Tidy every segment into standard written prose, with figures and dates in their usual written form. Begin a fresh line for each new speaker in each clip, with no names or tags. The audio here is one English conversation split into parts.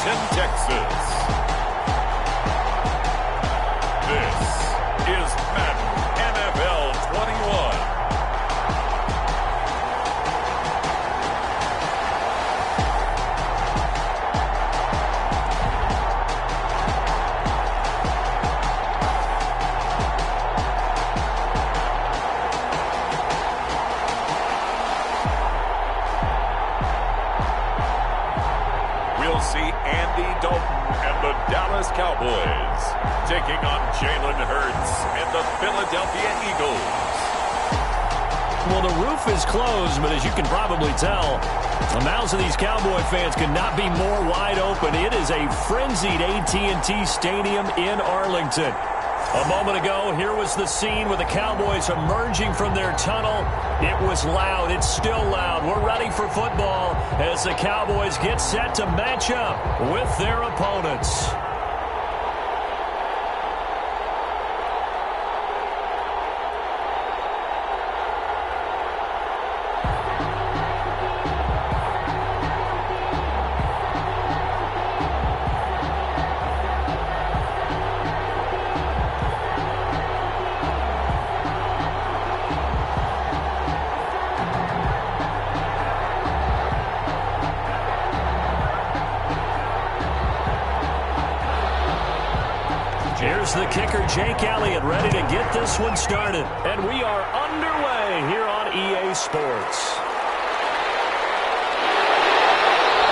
Arlington, Texas. This is Madden NFL 21. We'll see Andy Dalton and the Dallas Cowboys taking on Jalen Hurts and the Philadelphia Eagles.
Well, the roof is closed, but as you can probably tell, the mouths of these Cowboy fans could not be more wide open. It is a frenzied AT&T Stadium in Arlington. A moment ago, here was the scene with the Cowboys emerging from their tunnel. It was loud. It's still loud. We're ready for football as the Cowboys get set to match up with their opponents. Here's the kicker, Jake Elliott, ready to get this one started. And we are underway here on EA Sports.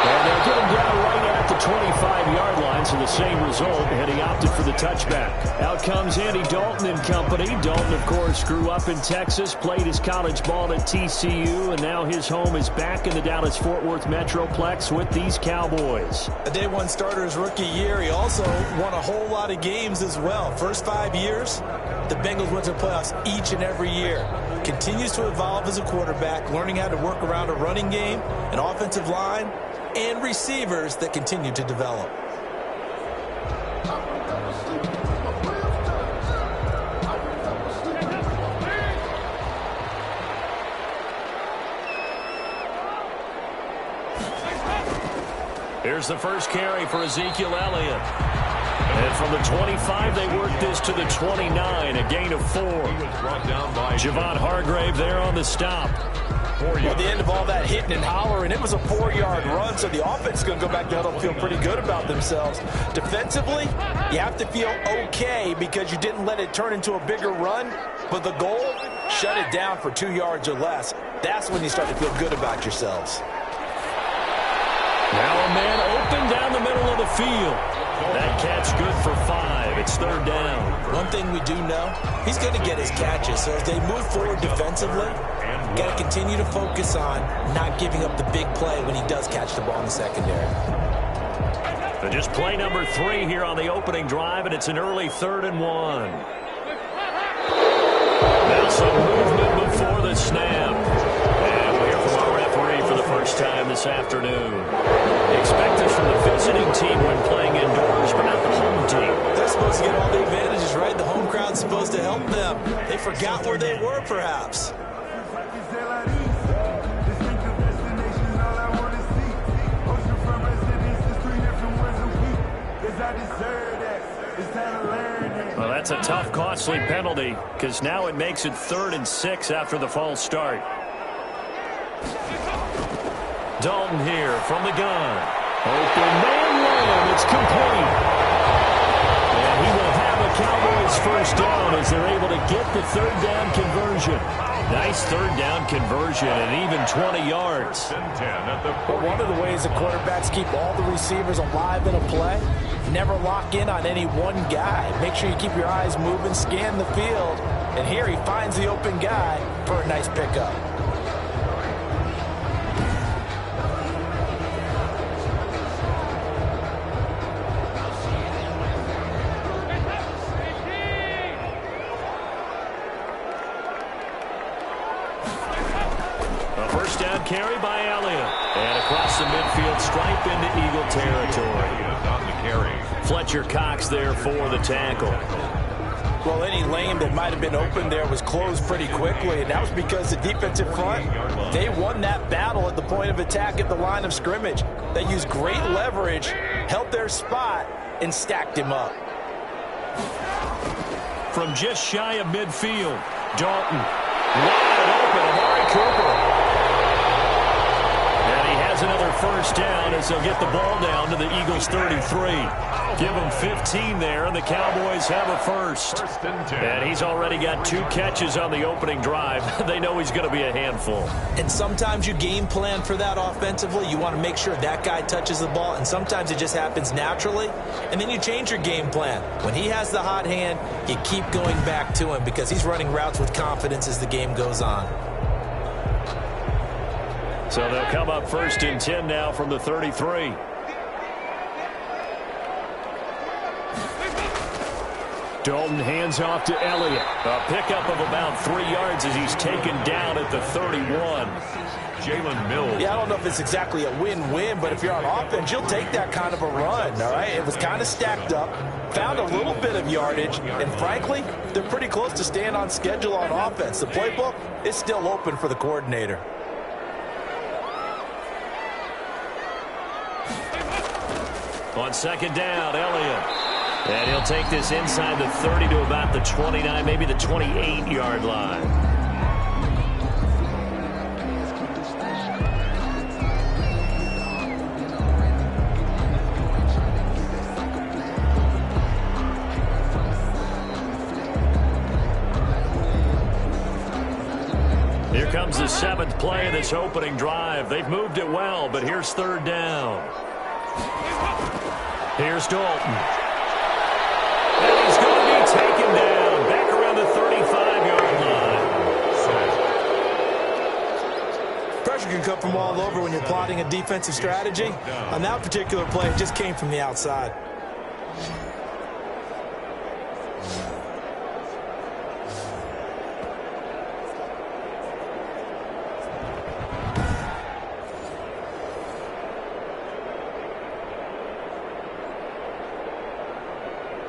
And they'll get him down right at the 25-yard line, so the same result, and he opted for the touchback. Out comes Andy Dalton and company. Dalton, of course, grew up in Texas, played his college ball at TCU, and now his home is back in the Dallas-Fort Worth Metroplex with these Cowboys.
A day one starter his rookie year. He also won a whole lot of games as well. First 5 years, the Bengals went to the playoffs each and every year. Continues to evolve as a quarterback, learning how to work around a running game, an offensive line, and receivers that continue to develop.
Here's the first carry for Ezekiel Elliott. And from the 25, they work this to the 29, a gain of 4. Javon Hargrave there on the stop.
At the end of all that hitting and hollering, it was a 4-yard run, so the offense is going to go back to huddle and feel pretty good about themselves. Defensively, you have to feel okay because you didn't let it turn into a bigger run, but the goal, shut it down for 2 yards or less. That's when you start to feel good about yourselves.
Now a man open down the middle of the field. That catch good for 5. It's third down.
One thing we do know, he's going to get his catches. So as they move forward defensively, got to continue to focus on not giving up the big play when he does catch the ball in the secondary.
So just play number 3 here on the opening drive, and it's an early 3rd and 1. Now some movement before the snap. And we hear from our referee for the first time this afternoon. Expect this from the visiting team when playing indoors, but not the home team.
They're supposed to get all the advantages, right? The home crowd's supposed to help them. They forgot where they were, perhaps.
Well, that's a tough, costly penalty because now it makes it 3rd and 6 after the false start. Dalton here from the gun. Open man run. It's complete. And he will have a Cowboys first down as they're able to get the 3rd down conversion. Nice 3rd down conversion and even 20 yards.
But one of the ways the quarterbacks keep all the receivers alive in a play, never lock in on any one guy. Make sure you keep your eyes moving, scan the field. And here he finds the open guy for a nice pickup.
Carry by Elliott. And across the midfield stripe into Eagle territory. Fletcher Cox there for the tackle.
Well, any lane that might have been open there was closed pretty quickly, and that was because the defensive front, they won that battle at the point of attack at the line of scrimmage. They used great leverage, held their spot, and stacked him up.
From just shy of midfield, Dalton wide open, Amari Cooper. And he has another first down as they'll get the ball down to the Eagles' 33. Give them 15 there, and the Cowboys have a first. And he's already got 2 catches on the opening drive. They know he's going to be a handful.
And sometimes you game plan for that offensively. You want to make sure that guy touches the ball, and sometimes it just happens naturally. And then you change your game plan. When he has the hot hand, you keep going back to him because he's running routes with confidence as the game goes on.
So they'll come up 1st and 10 now from the 33. Dalton hands off to Elliott. A pickup of about 3 yards as he's taken down at the 31. Jalen Mills.
Yeah, I don't know if it's exactly a win-win, but if you're on offense, you'll take that kind of a run, all right? It was kind of stacked up, found a little bit of yardage, and frankly, they're pretty close to staying on schedule on offense. The playbook is still open for the coordinator.
On 2nd down, Elliott. And he'll take this inside the 30 to about the 29, maybe the 28-yard line. Here comes the 7th play of this opening drive. They've moved it well, but here's 3rd down. Here's Dalton. And he's going to be taken down back around the 35-yard line.
Pressure can come from all over when you're plotting a defensive strategy. On that particular play, it just came from the outside.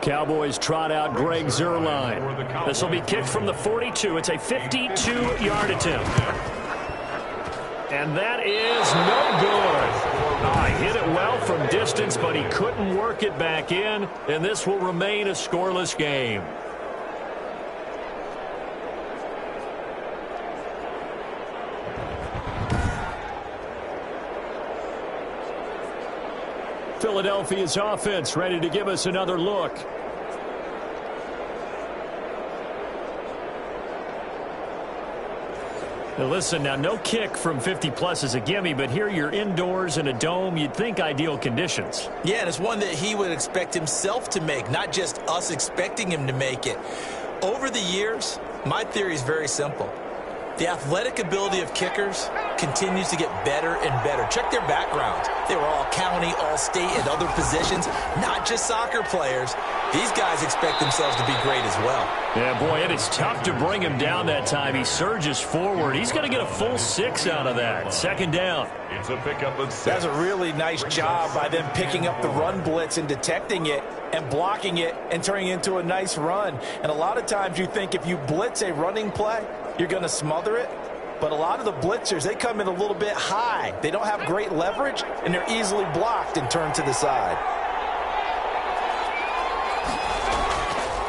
Cowboys trot out Greg Zuerlein. This will be kicked from the 42. It's a 52-yard attempt. And that is no good. He hit it well from distance, but he couldn't work it back in, and this will remain a scoreless game. Philadelphia's offense ready to give us another look. Now listen, now no kick from 50-plus is a gimme, but here you're indoors in a dome. You'd think ideal conditions.
Yeah, and it's one that he would expect himself to make, not just us expecting him to make it. Over the years, my theory is very simple. The athletic ability of kickers continues to get better and better. Check their backgrounds. They were all county, all state, and other positions, not just soccer players. These guys expect themselves to be great as well.
Yeah, boy, it is tough to bring him down that time. He surges forward. He's going to get a full 6 out of that. 2nd down.
It's a pickup of 6.
That's a really nice job by them picking up the run blitz and detecting it and blocking it and turning it into a nice run. And a lot of times you think if you blitz a running play, you're going to smother it. But a lot of the blitzers, they come in a little bit high. They don't have great leverage, and they're easily blocked and turned to the side.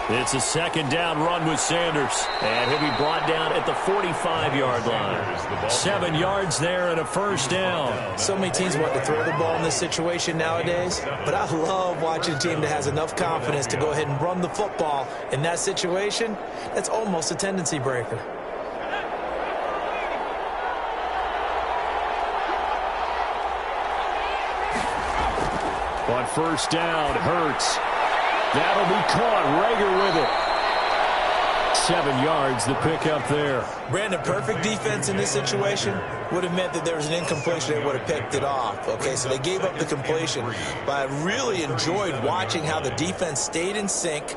It's a 2nd down run with Sanders. And he'll be brought down at the 45-yard line. 7 yards there and a first down.
So many teams want to throw the ball in this situation nowadays, but I love watching a team that has enough confidence to go ahead and run the football. In that situation, that's almost a tendency breaker. On 1st down, Hurts. That'll be caught. Rager with it. 7 yards, the pickup there. Brandon, perfect defense in this situation would have meant that there was an incompletion. They would have picked it off. Okay, so they gave up the completion. But I really enjoyed watching how the defense stayed in sync,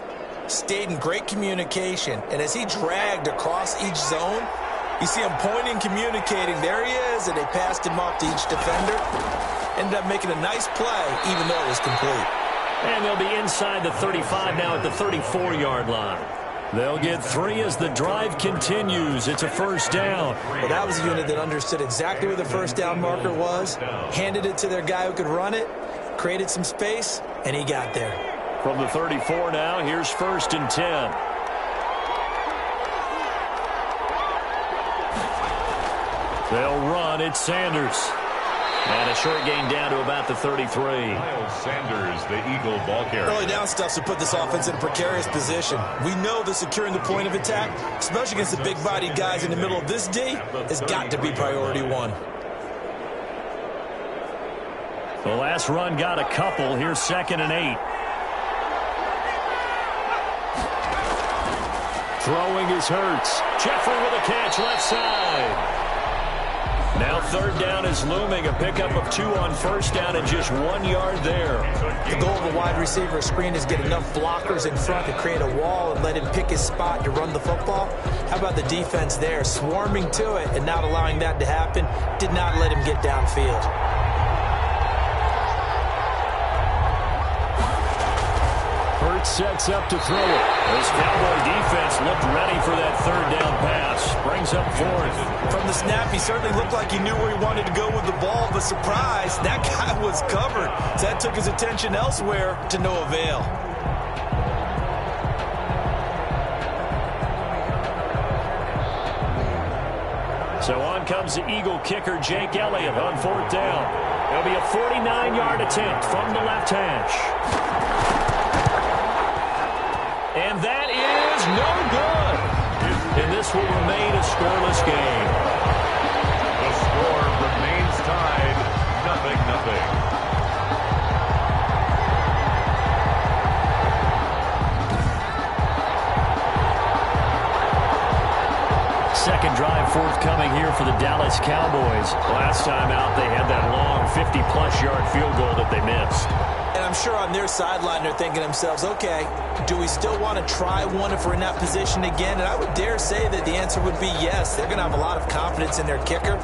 stayed in great communication. And as he dragged across each zone, you see him pointing, communicating. There he is, and they passed him off to each defender. Ended up making a nice play, even though it was complete.
And they'll be inside the 35 now at the 34-yard line. They'll get 3 as the drive continues. It's a first down.
Well, that was a unit that understood exactly where the first down marker was, handed it to their guy who could run it, created some space, and he got there.
From the 34 now, here's 1st and 10. They'll run. It's Sanders. And a short gain down to about the 33.
Miles Sanders, the Eagle ball carrier.
Early down stuff to put this offense in a precarious position. We know that securing the point of attack, especially against the big-bodied guys in the middle of this D, has got to be priority 1.
The last run got a couple. Here's 2nd and 8. Throwing is Hurts. Jeffrey with a catch left side. Now 3rd down is looming. A pickup of 2 on 1st down and just 1 yard there.
The goal of a wide receiver screen is get enough blockers in front to create a wall and let him pick his spot to run the football. How about the defense there, swarming to it and not allowing that to happen? Did not let him get downfield.
Hurts sets up to throw it. This Cowboy defense looked ready for that 3rd down pass. Brings up 4th.
From the snap, he certainly looked like he knew where he wanted to go with the ball, but surprise, that guy was covered. So that took his attention elsewhere to no avail.
So on comes the Eagle kicker, Jake Elliott, on 4th down. It'll be a 49-yard attempt from the left hash. And that is no good. And this will remain a scoreless game.
The score remains tied, 0-0.
Second drive forthcoming here for the Dallas Cowboys. Last time out, they had that long 50-plus yard field goal that they missed.
And I'm sure on their sideline they're thinking to themselves, okay, do we still want to try one if we're in that position again? And I would dare say that the answer would be yes. They're going to have a lot of confidence in their kicker.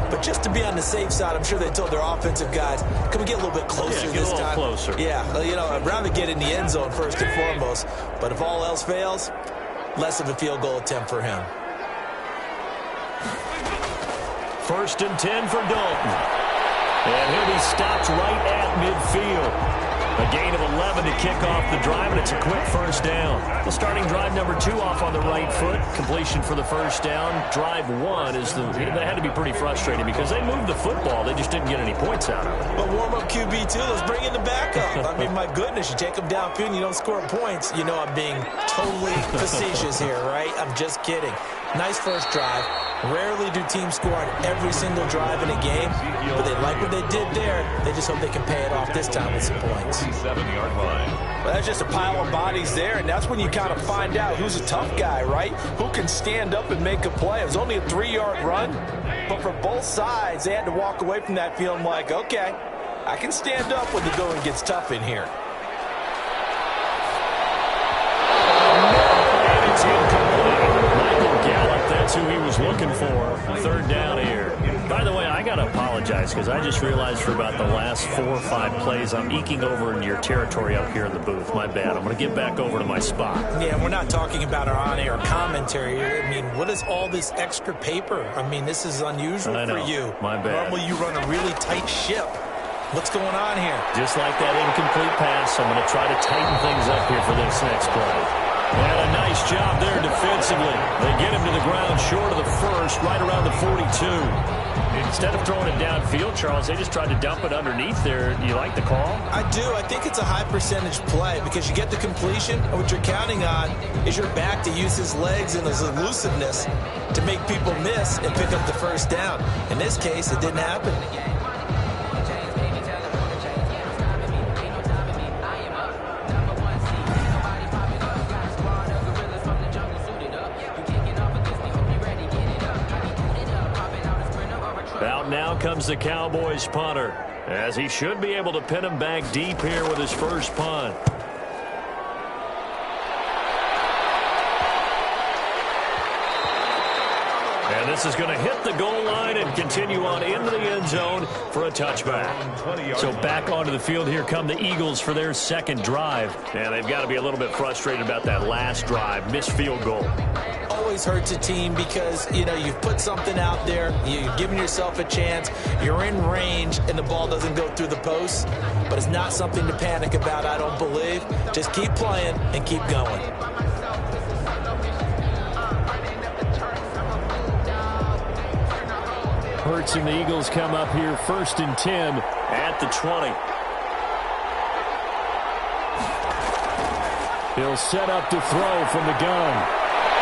But just to be on the safe side, I'm sure they told their offensive guys, can we get a little bit closer this time?
Get a little closer.
Yeah, you know, I'd rather get in the end zone first and foremost. But if all else fails, less of a field goal attempt for him.
1st and 10 for Dalton. And he'll be stopped right at midfield. A gain of 11 to kick off the drive, and it's a quick first down. The starting drive number 2 off on the right foot. Completion for the first down. Drive 1 is they had to be pretty frustrating because they moved the football. They just didn't get any points out of it.
But warm-up QB, too. Let's bring in the backup. I mean, my goodness, you take them downfield and you don't score points. You know I'm being totally facetious here, right? I'm just kidding. Nice first drive. Rarely do teams score on every single drive in a game, but they like what they did there. They just hope they can pay it off this time with some points.
7-yard line.
Well, that's just a pile of bodies there, and that's when you kind of find out who's a tough guy, right? Who can stand up and make a play. It was only a 3-yard run, but for both sides, they had to walk away from that feeling like, okay, I can stand up when the going gets tough in here.
And it's incomplete. Michael Gallup, that's who he was looking for. 3rd down here. By the way, I got to apologize because I just realized for about the last 4 or 5 plays, I'm eking over into your territory up here in the booth. My bad. I'm going to get back over to my spot.
Yeah, we're not talking about our on-air commentary. I mean, what is all this extra paper? I mean, this is unusual for you.
My bad.
Normally you run a really tight ship. What's going on here?
Just like that incomplete pass, I'm going to try to tighten things up here for this next play. And a nice job there defensively. They get him to the ground short of the first, right around the 42. Instead of throwing it downfield, Charles, they just tried to dump it underneath there. Do you like the call?
I do. I think it's a high percentage play because you get the completion, and what you're counting on is your back to use his legs and his elusiveness to make people miss and pick up the first down. In this case, it didn't happen.
Out now comes the Cowboys punter, as he should be able to pin him back deep here with his first punt. And this is going to hit the goal line and continue on into the end zone for a touchback. So back onto the field here come the Eagles for their second drive. And they've got to be a little bit frustrated about that last drive, missed field goal.
Always hurts a team because, you know, you've put something out there, you're giving yourself a chance, you're in range, and the ball doesn't go through the post. But it's not something to panic about, I don't believe. Just keep playing and keep going.
Hurts and the Eagles come up here 1st and 10 at the 20. He'll set up to throw from the gun.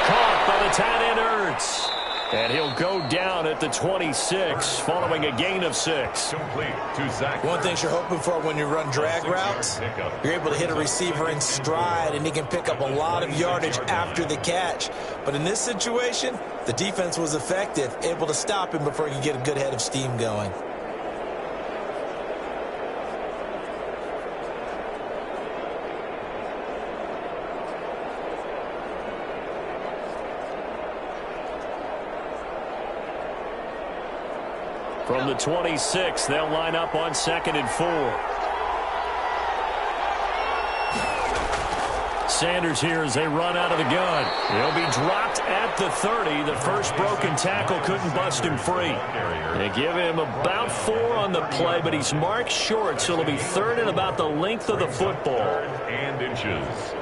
Caught by the tight end Hurts. And he'll go down at the 26 following a gain of 6.
One thing you're hoping for when you run drag routes, you're able to hit a receiver in stride and he can pick up a lot of yardage after the catch. But in this situation, the defense was effective, able to stop him before he could get a good head of steam going.
From the 26, they'll line up on 2nd and 4. Sanders here as they run out of the gun. He'll be dropped at the 30. The first broken tackle couldn't bust him free. They give him about 4 on the play, but he's marked short, so it'll be 3rd and about the length of the football.
And inches.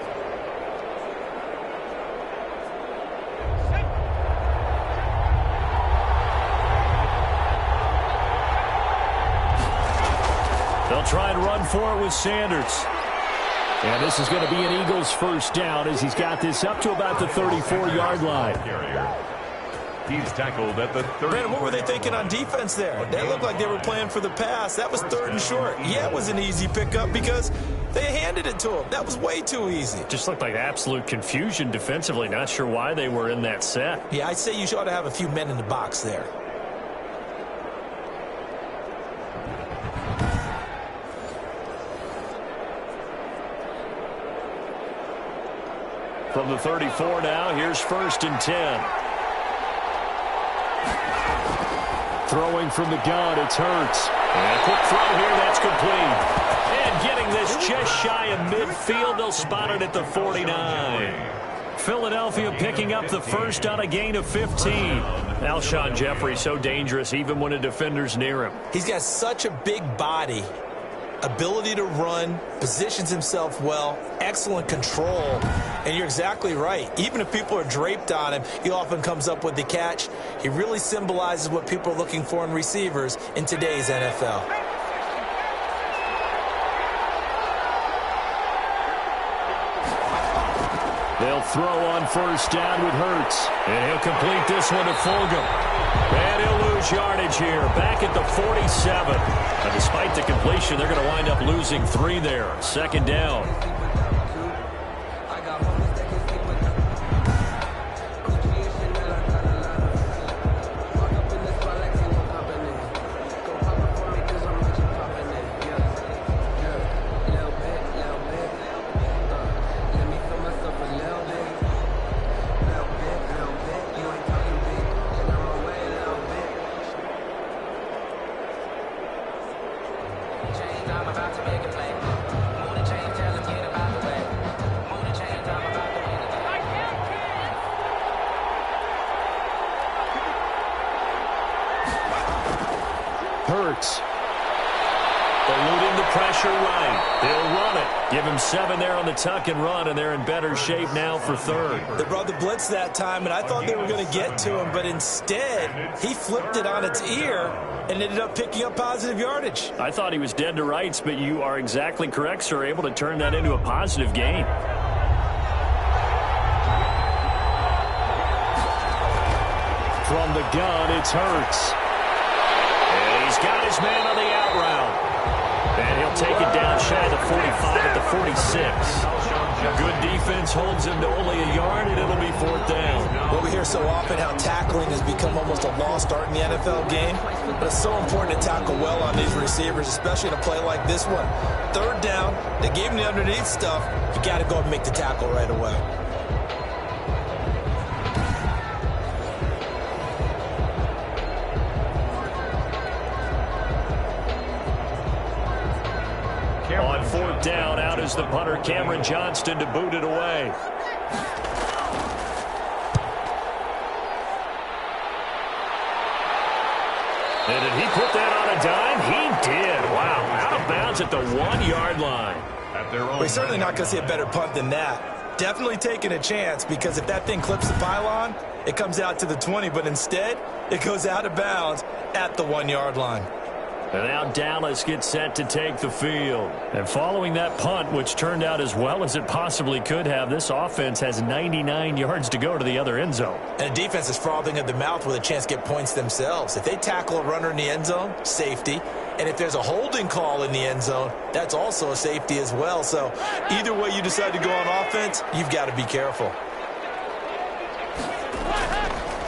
They'll try and run for it with Sanders. And this is going to be an Eagles first down as he's got this up to about the 34-yard line.
He's tackled at the 30.
Man, what were they thinking on defense there? They looked like they were playing for the pass. That was 3rd and short. Yeah, it was an easy pickup because they handed it to him. That was way too easy.
Just looked like absolute confusion defensively. Not sure why they were in that set.
Yeah, I'd say you ought to have a few men in the box there.
From the 34 now, here's 1st and 10. Throwing from the gun, it's Hurts. And a quick throw here, that's complete. And getting this just shy of midfield, they'll spot it at the 49. Philadelphia picking up the first on a gain of 15. Alshon Jeffrey so dangerous even when a defender's near him.
He's got such a big body, ability to run, positions himself well, excellent control. And you're exactly right. Even if people are draped on him, he often comes up with the catch. He really symbolizes what people are looking for in receivers in today's NFL.
They'll throw on first down with Hurts. And he'll complete this one to Fulgham. And he'll lose yardage here. Back at the 47. Now, despite the completion, they're going to wind up losing 3 there. 2nd down. Hurts. Eluding the pressure right. They'll run it. Give him 7 there on the tuck and run, and they're in better shape now for 3rd.
They brought the blitz that time, and I thought they were going to get to him, but instead, he flipped it on its ear and ended up picking up positive yardage.
I thought he was dead to rights, but you are exactly correct, sir. Able to turn that into a positive gain. From the gun, it's Hurts. And he's got his man on the out route. And he'll take it down shy of the 45 at the 46. Good defense holds him to only a yard, and it'll be 4th down.
Well, we hear so often how tackling has become almost a lost art in the NFL game. But it's so important to tackle well on these receivers, especially in a play like this one. 3rd down, they gave him the underneath stuff. You got to go and make the tackle right away.
On fourth down, out is the punter, Cameron Johnston, to boot it away. And did he put that on a dime? He did. Wow, out of bounds at the 1-yard line.
We're certainly not going to see a better punt than that. Definitely taking a chance, because if that thing clips the pylon, it comes out to the 20, but instead it goes out of bounds at the 1-yard line.
And now Dallas gets set to take the field. And following that punt, which turned out as well as it possibly could have, this offense has 99 yards to go to the other end zone.
And the defense is frothing at the mouth with a chance to get points themselves. If they tackle a runner in the end zone, safety. And if there's a holding call in the end zone, that's also a safety as well. So either way you decide to go on offense, you've got to be careful.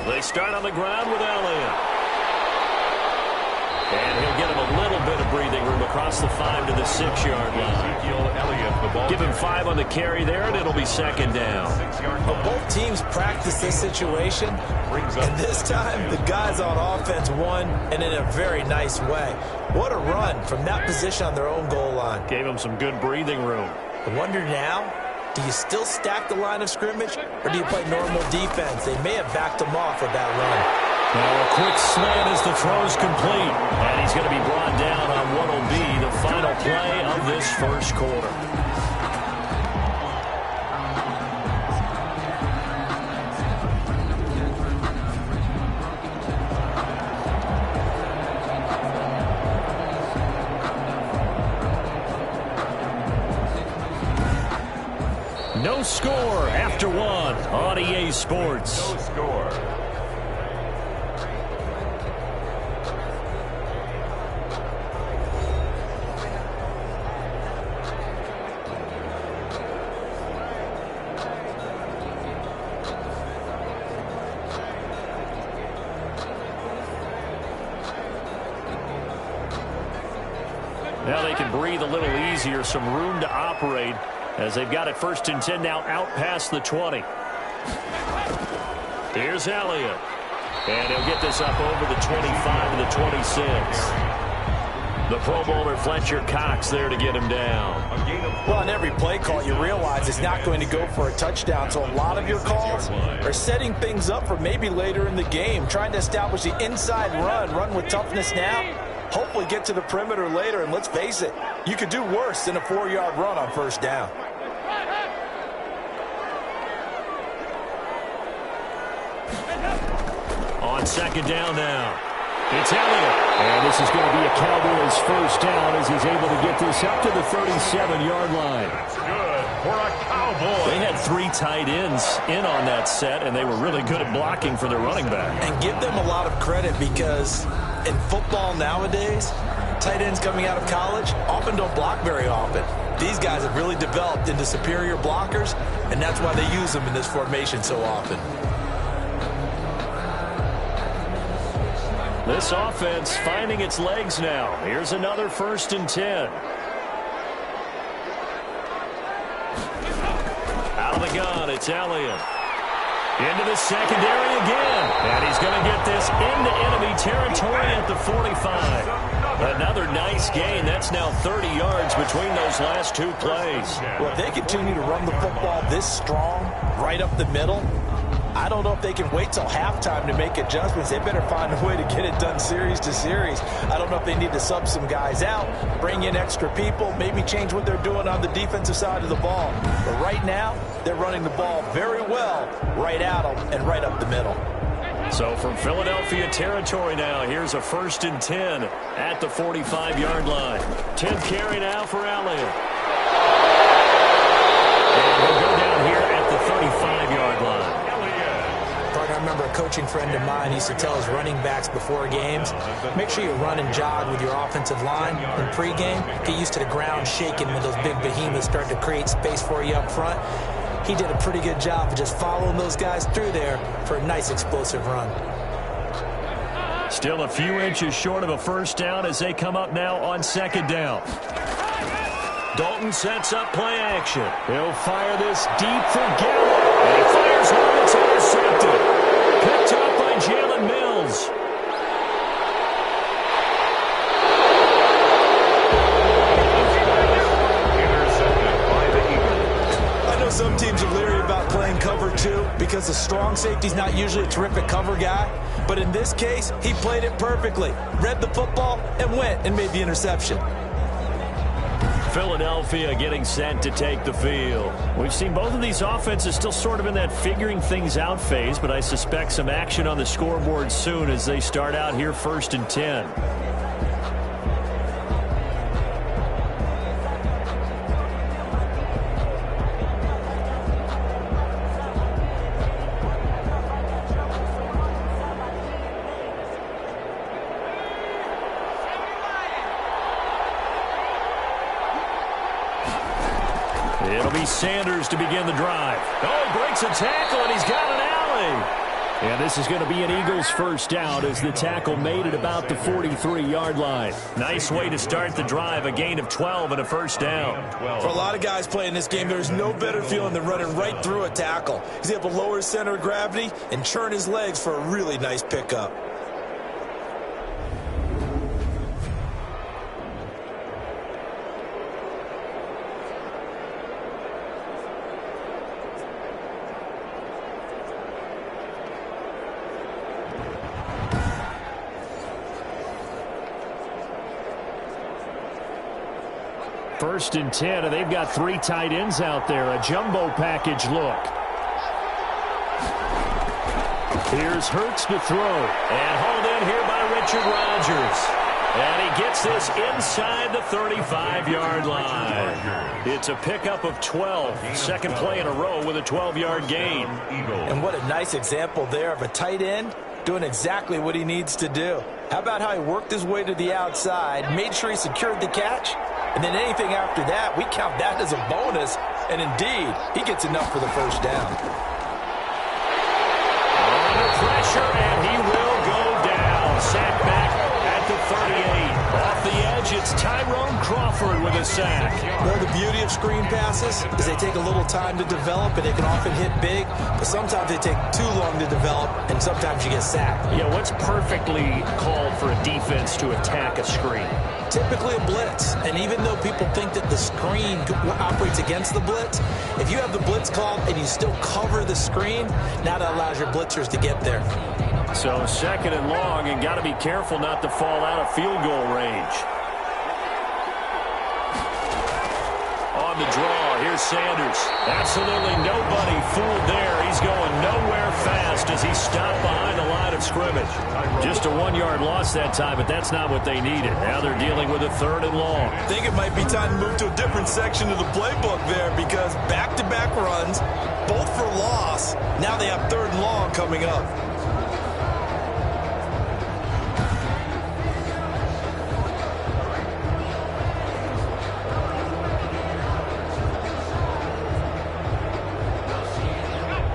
They start on the ground with Elliott. And he'll get him a little bit of breathing room across the 5 to the 6-yard line. Give him 5 on the carry there, and it'll be second down.
But both teams practice this situation, and this time the guys on offense won, and in a very nice way. What a run from that position on their own goal line.
Gave him some good breathing room.
I wonder now, do you still stack the line of scrimmage, or do you play normal defense? They may have backed him off with that run.
Now a quick slant as the throw's complete. And he's going to be brought down on what will be the final play of this first quarter. No score after one on EA Sports.
No score.
Now they can breathe a little easier, some room to operate as they've got it 1st and 10 now out past the 20. Here's Elliott. And he'll get this up over the 25 to the 26. The Pro Bowler Fletcher Cox there to get him down.
Well, on every play call, you realize it's not going to go for a touchdown. So a lot of your calls are setting things up for maybe later in the game, trying to establish the inside run with toughness now. Hopefully get to the perimeter later, and let's face it, you could do worse than a 4-yard run on 1st down.
On 2nd down now, it's Elliott. And this is going to be a Cowboys 1st down as he's able to get this up to the 37-yard line.
That's good for a Cowboy.
They had 3 tight ends in on that set, and they were really good at blocking for their running back.
And give them a lot of credit, because in football nowadays, tight ends coming out of college often don't block very often. These guys have really developed into superior blockers, and that's why they use them in this formation so often.
This offense finding its legs now. Here's another 1st and 10. Out of the gun, it's Elliott. Into the secondary again. And he's going to get this into enemy territory at the 45. Another nice gain. That's now 30 yards between those last 2 plays.
Well, if they continue to run the football this strong, right up the middle, I don't know if they can wait till halftime to make adjustments. They better find a way to get it done series to series. I don't know if they need to sub some guys out, bring in extra people, maybe change what they're doing on the defensive side of the ball. But right now, they're running the ball very well right at them and right up the middle.
So from Philadelphia territory now, here's a 1st and 10 at the 45-yard line. 10th carry now for Elliott. And he'll go down here at the 35-yard line.
I remember a coaching friend of mine used to tell his running backs before games, make sure you run and jog with your offensive line in pregame. Get used to the ground shaking when those big behemoths start to create space for you up front. He did a pretty good job of just following those guys through there for a nice explosive run.
Still a few inches short of a 1st down as they come up now on 2nd down. Dalton sets up play action. He'll fire this deep for Gallup. And he fires one that's intercepted. Picked up by Jalen Mills.
teams are leery about playing cover 2 because the strong safety's not usually a terrific cover guy. But in this case, he played it perfectly. Read the football and went and made the interception.
Philadelphia getting set to take the field. We've seen both of these offenses still sort of in that figuring things out phase, but I suspect some action on the scoreboard soon as they start out here 1st and 10. It'll be Sanders to begin the drive. Oh, breaks a tackle, and he's got an alley. And this is going to be an Eagles first down as the tackle made it about the 43-yard line. Nice way to start the drive, a gain of 12 and a first down.
For a lot of guys playing this game, there's no better feeling than running right through a tackle. He's able to lower his center of gravity and churn his legs for a really nice pickup.
First and 10, and they've got 3 tight ends out there. A jumbo package look. Here's Hurts to throw. And hauled in here by Richard Rodgers. And he gets this inside the 35-yard line. It's a pickup of 12. Second play in a row with a 12-yard gain.
And what a nice example there of a tight end doing exactly what he needs to do. How about how he worked his way to the outside, made sure he secured the catch, and then anything after that, we count that as a bonus. And indeed, he gets enough for the first down.
Under pressure, and he will go down. Sack back at the 38. Off the edge, it's Tyrone Crawford with a sack.
Well, the beauty of screen passes is they take a little time to develop, and they can often hit big, but sometimes they take too long to develop, and sometimes you get sacked.
Yeah, what's perfectly called for a defense to attack a screen?
Typically a blitz, and even though people think that the screen operates against the blitz, if you have the blitz called and you still cover the screen, now that allows your blitzers to get there.
So second and long, and got to be careful not to fall out of field goal range. On the draw, here's Sanders. Absolutely nobody fooled there. He's going nowhere fast as he stopped behind the line of scrimmage. Just a 1-yard loss that time, but that's not what they needed. Now they're dealing with a 3rd and long.
I think it might be time to move to a different section of the playbook there because back-to-back runs, both for loss. Now they have 3rd and long coming up.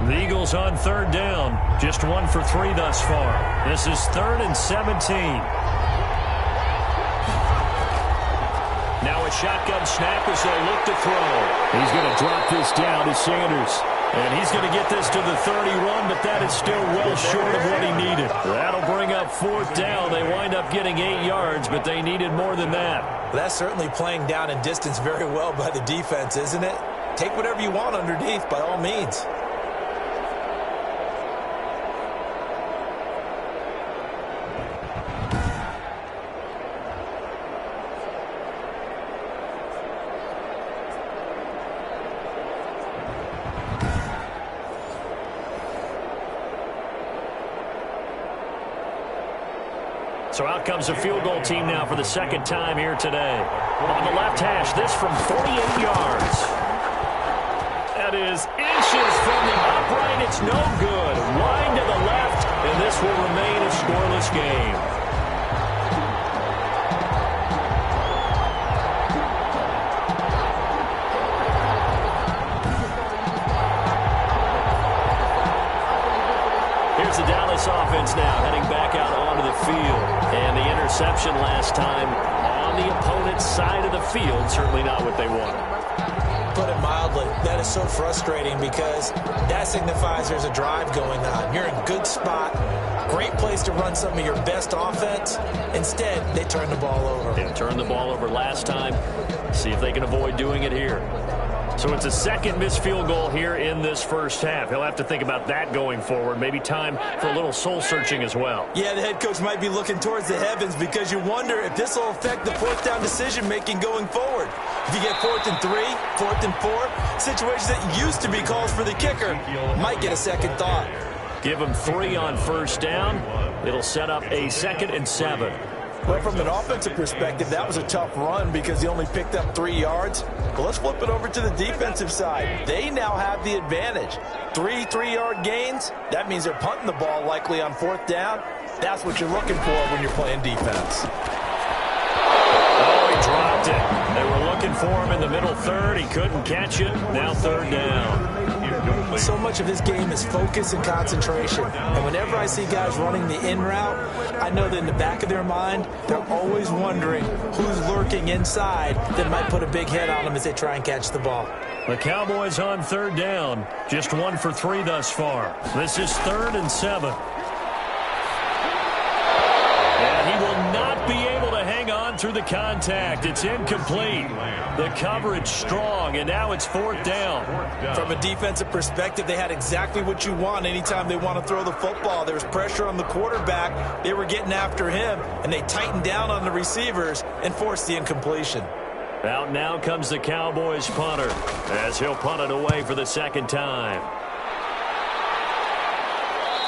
The Eagles on 3rd down. Just 1 for 3 thus far. This is 3rd and 17. Now a shotgun snap as they look to throw. He's going to drop this down to Sanders. And he's going to get this to the 31, but that is still well short of what he needed. That'll bring up 4th down. They wind up getting 8 yards, but they needed more than that.
Well, that's certainly playing down in distance very well by the defense, isn't it? Take whatever you want underneath by all means.
So out comes a field goal team now for the 2nd time here today. On the left hash, this from 48 yards. That is inches from the upright. It's no good. Line to the left, and this will remain a scoreless game. Here's the Dallas offense now heading back out onto the field. And the interception last time on the opponent's side of the field, certainly not what they wanted.
Put it mildly, that is so frustrating because that signifies there's a drive going on. You're in good spot, great place to run some of your best offense. Instead, they turn the ball over.
They turned the ball over last time. See if they can avoid doing it here. So So it's a second missed field goal here in this first half. He'll have to think about that going forward. Maybe time for a little soul-searching as well.
Yeah, the head coach might be looking towards the heavens because you wonder if this will affect the fourth down decision-making going forward. If you get 4th and 3, 4th and 4, situations that used to be calls for the kicker might get a second thought.
Give him 3 on first down. It'll set up a 2nd and 7.
Well, from an offensive perspective, that was a tough run because he only picked up 3 yards. But let's flip it over to the defensive side. They now have the advantage. 3 3-yard gains. That means they're punting the ball likely on 4th down. That's what you're looking for when you're playing defense.
Oh, he dropped it. They were looking for him in the middle third. He couldn't catch it. Now 3rd down.
So much of this game is focus and concentration. And whenever I see guys running the in route, I know that in the back of their mind, they're always wondering who's lurking inside that might put a big hit on them as they try and catch the ball.
The Cowboys on 3rd down. Just 1 for 3 thus far. This is 3rd and 7. And he will not be able to hang on through the contact. It's incomplete. The coverage strong, and now it's 4th down.
From a defensive perspective, they had exactly what you want anytime they want to throw the football. There was pressure on the quarterback. They were getting after him, and they tightened down on the receivers and forced the incompletion.
Out now comes the Cowboys punter as he'll punt it away for the 2nd time.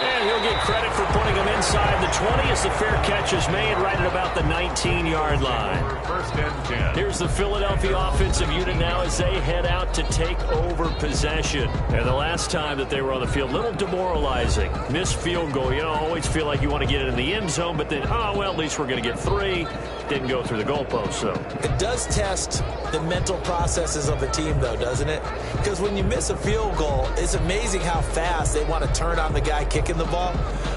And he'll get credit for putting him inside the 20 as the fair catch is made right at about the 19-yard line.
1st and 10.
Here's the Philadelphia offensive unit now as they head out to take over possession. And the last time that they were on the field, a little demoralizing. Missed field goal. You know, always feel like you want to get it in the end zone, but then, oh, well, at least we're going to get 3. Didn't go through the goalpost, so.
It does test the mental processes of a team, though, doesn't it? Because when you miss a field goal, it's amazing how fast they want to turn on the guy kicking the ball.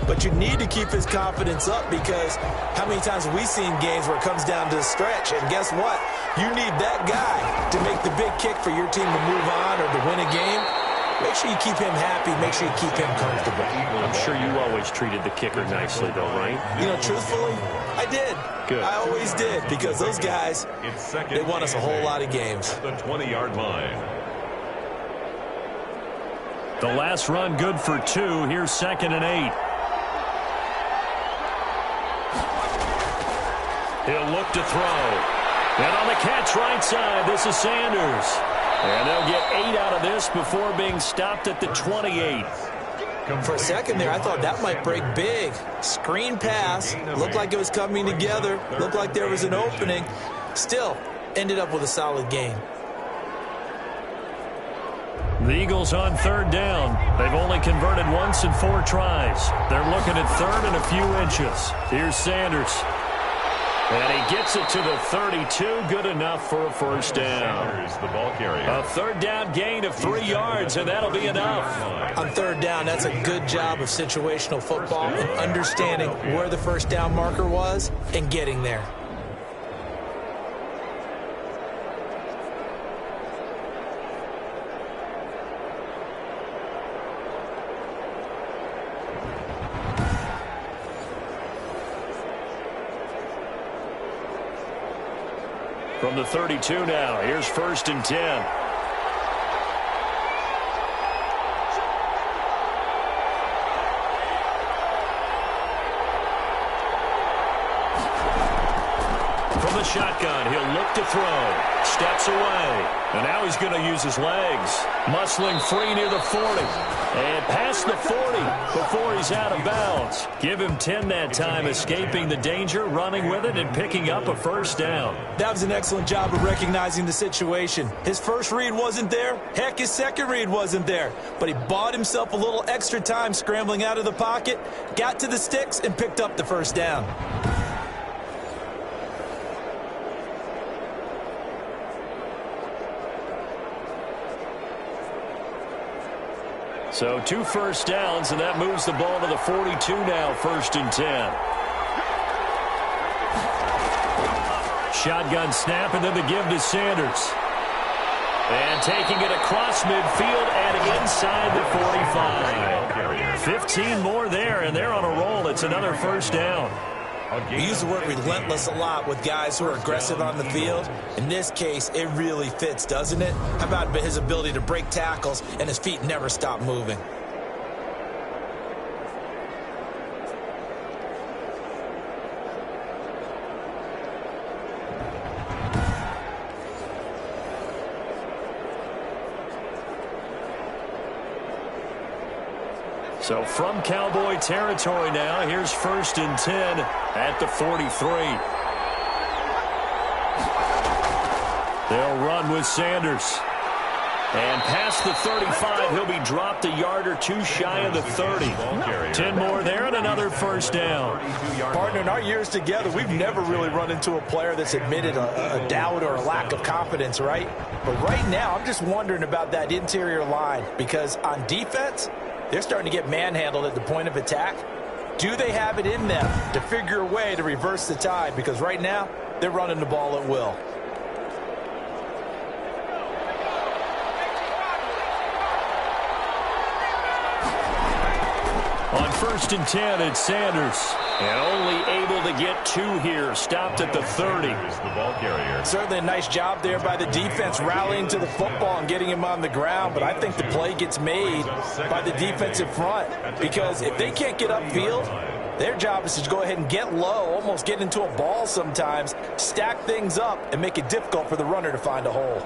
But you need to keep his confidence up because how many times have we seen games where it comes down to the stretch? And guess what? You need that guy to make the big kick for your team to move on or to win a game. Make sure you keep him happy. Make sure you keep him comfortable.
I'm sure you always treated the kicker nicely, though, right?
You know, truthfully, I did.
Good.
I always did because those guys, they won us a whole lot of games.
The 20-yard line.
The last run good for 2. Here's 2nd and 8. He'll look to throw. And on the catch right side, this is Sanders. And they'll get 8 out of this before being stopped at the 28.
For a second there, I thought that might break big. Screen pass. Looked like it was coming together. Looked like there was an opening. Still, ended up with a solid gain.
The Eagles on 3rd down. They've only converted once in 4 tries. They're looking at 3rd and a few inches. Here's Sanders. And he gets it to the 32. Good enough for a 1st down.
The ball carrier.
A 3rd down gain of 3 yards, and that'll be enough.
On 3rd down, that's a good job of situational football and understanding where the 1st down marker was and getting there.
From the 32 now, here's 1st and 10. From the shotgun, he'll look to throw. Steps away. And now he's going to use his legs. Muscling free near the 40. And past the 40 before he's out of bounds. Give him 10 that time, escaping the danger, running with it, and picking up a 1st down.
That was an excellent job of recognizing the situation. His first read wasn't there. Heck, his second read wasn't there. But he bought himself a little extra time scrambling out of the pocket, got to the sticks, and picked up the 1st down.
So 2 1st downs, and that moves the ball to the 42 now, 1st and 10. Shotgun snap, and then the give to Sanders. And taking it across midfield and inside the 45. 15 more there, and they're on a roll. It's another 1st down.
We use the word relentless a lot with guys who are aggressive on the field. In this case, it really fits, doesn't it? How about his ability to break tackles and his feet never stop moving?
So from Cowboy territory now, here's 1st and 10 at the 43. They'll run with Sanders. And past the 35, he'll be dropped a yard or two shy of the 30. 10 more there and another first down.
Partner, in our years together, we've never really run into a player that's admitted a doubt or a lack of confidence, right? But right now, I'm just wondering about that interior line because on defense, they're starting to get manhandled at the point of attack. Do they have it in them to figure a way to reverse the tide? Because right now, they're running the ball at will.
On 1st and 10, it's Sanders. And only able to get 2 here. Stopped at the 30.
The ball carrier.
Certainly a nice job there by the defense rallying to the football and getting him on the ground. But I think the play gets made by the defensive front. Because if they can't get upfield, their job is to go ahead and get low, almost get into a ball sometimes, stack things up, and make it difficult for the runner to find a hole.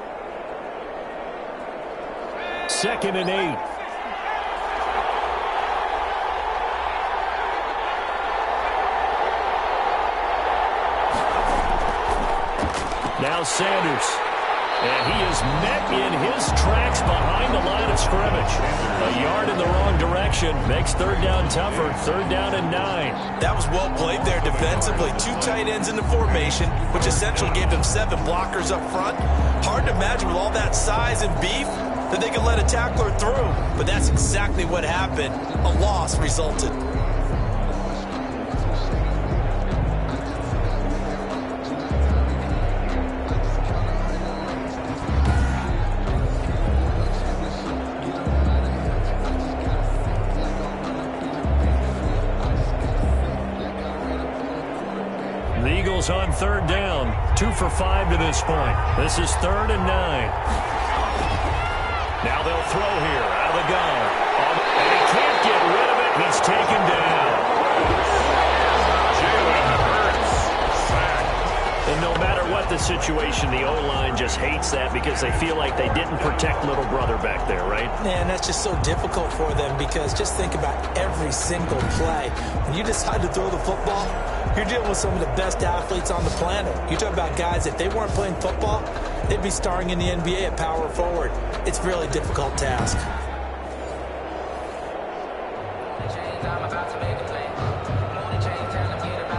2nd and 8. Now Sanders. And he is met in his tracks behind the line of scrimmage. A yard in the wrong direction makes 3rd down tougher. 3rd down and 9.
That was well played there defensively. 2 tight ends in the formation, which essentially gave them 7 blockers up front. Hard to imagine with all that size and beef that they could let a tackler through. But that's exactly what happened. A loss resulted.
On 3rd down, 2 for 5 to this point. This is 3rd and 9. Now they'll throw here out of the gun. And he can't get rid of it. He's taken down.
Jalen Hurts sacked.
And no matter what the situation, the O-line just hates that because they feel like they didn't protect little brother back there, right?
Man, that's just so difficult for them because just think about every single play. When you decide to throw the football, you're dealing with some of the best athletes on the planet. You talk about guys, if they weren't playing football, they'd be starring in the NBA at power forward. It's a really difficult task.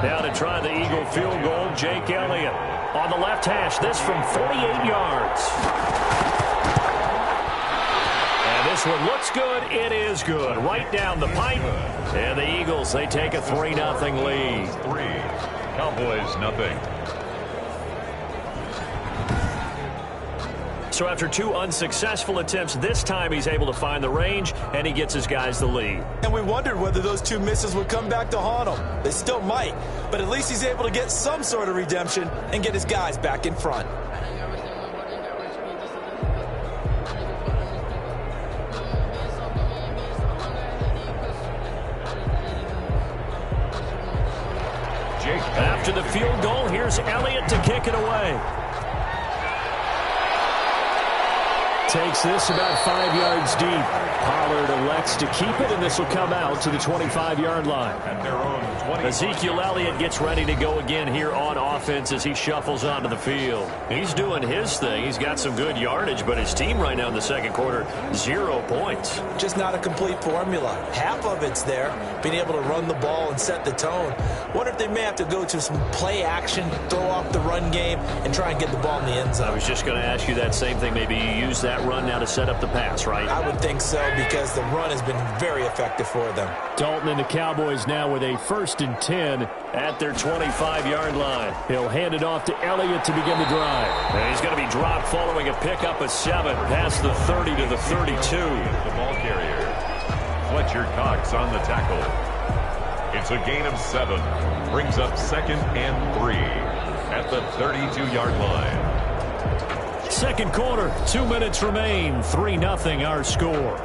Now to try the Eagle field goal, Jake Elliott. On the left hash, this from 48 yards. And this one looks good. It is good. Right down the pipe. And the Eagles, they take a 3-0 lead.
3. Cowboys, nothing.
So after 2 unsuccessful attempts, this time he's able to find the range, and he gets his guys the lead.
And we wondered whether those 2 misses would come back to haunt him. They still might, but at least he's able to get some sort of redemption and get his guys back in front.
After the field goal, here's Elliott to kick it away. Takes this about 5 yards deep. Pollard elects to keep it, and this will come out to the 25-yard line.
At their own 20.
Ezekiel Elliott gets ready to go again here on offense as he shuffles onto the field. He's doing his thing. He's got some good yardage, but his team right now in the second quarter, 0 points.
Just not a complete formula. Half of it's there, being able to run the ball and set the tone. Wonder if they may have to go to some play action, throw off the run game, and try and get the ball in the end zone.
I was just going to ask you that same thing. Maybe you use that run now to set up the pass, right?
I would think so because the run has been very effective for them.
Dalton and the Cowboys now with a 1st and 10 at their 25-yard line. He'll hand it off to Elliott to begin the drive. And he's going to be dropped following a pickup of 7 past the 30 to the 32.
The ball carrier. Fletcher Cox on the tackle. It's a gain of 7. Brings up 2nd and 3 at the 32-yard line.
Second quarter, 2 minutes remain. 3-0 our score.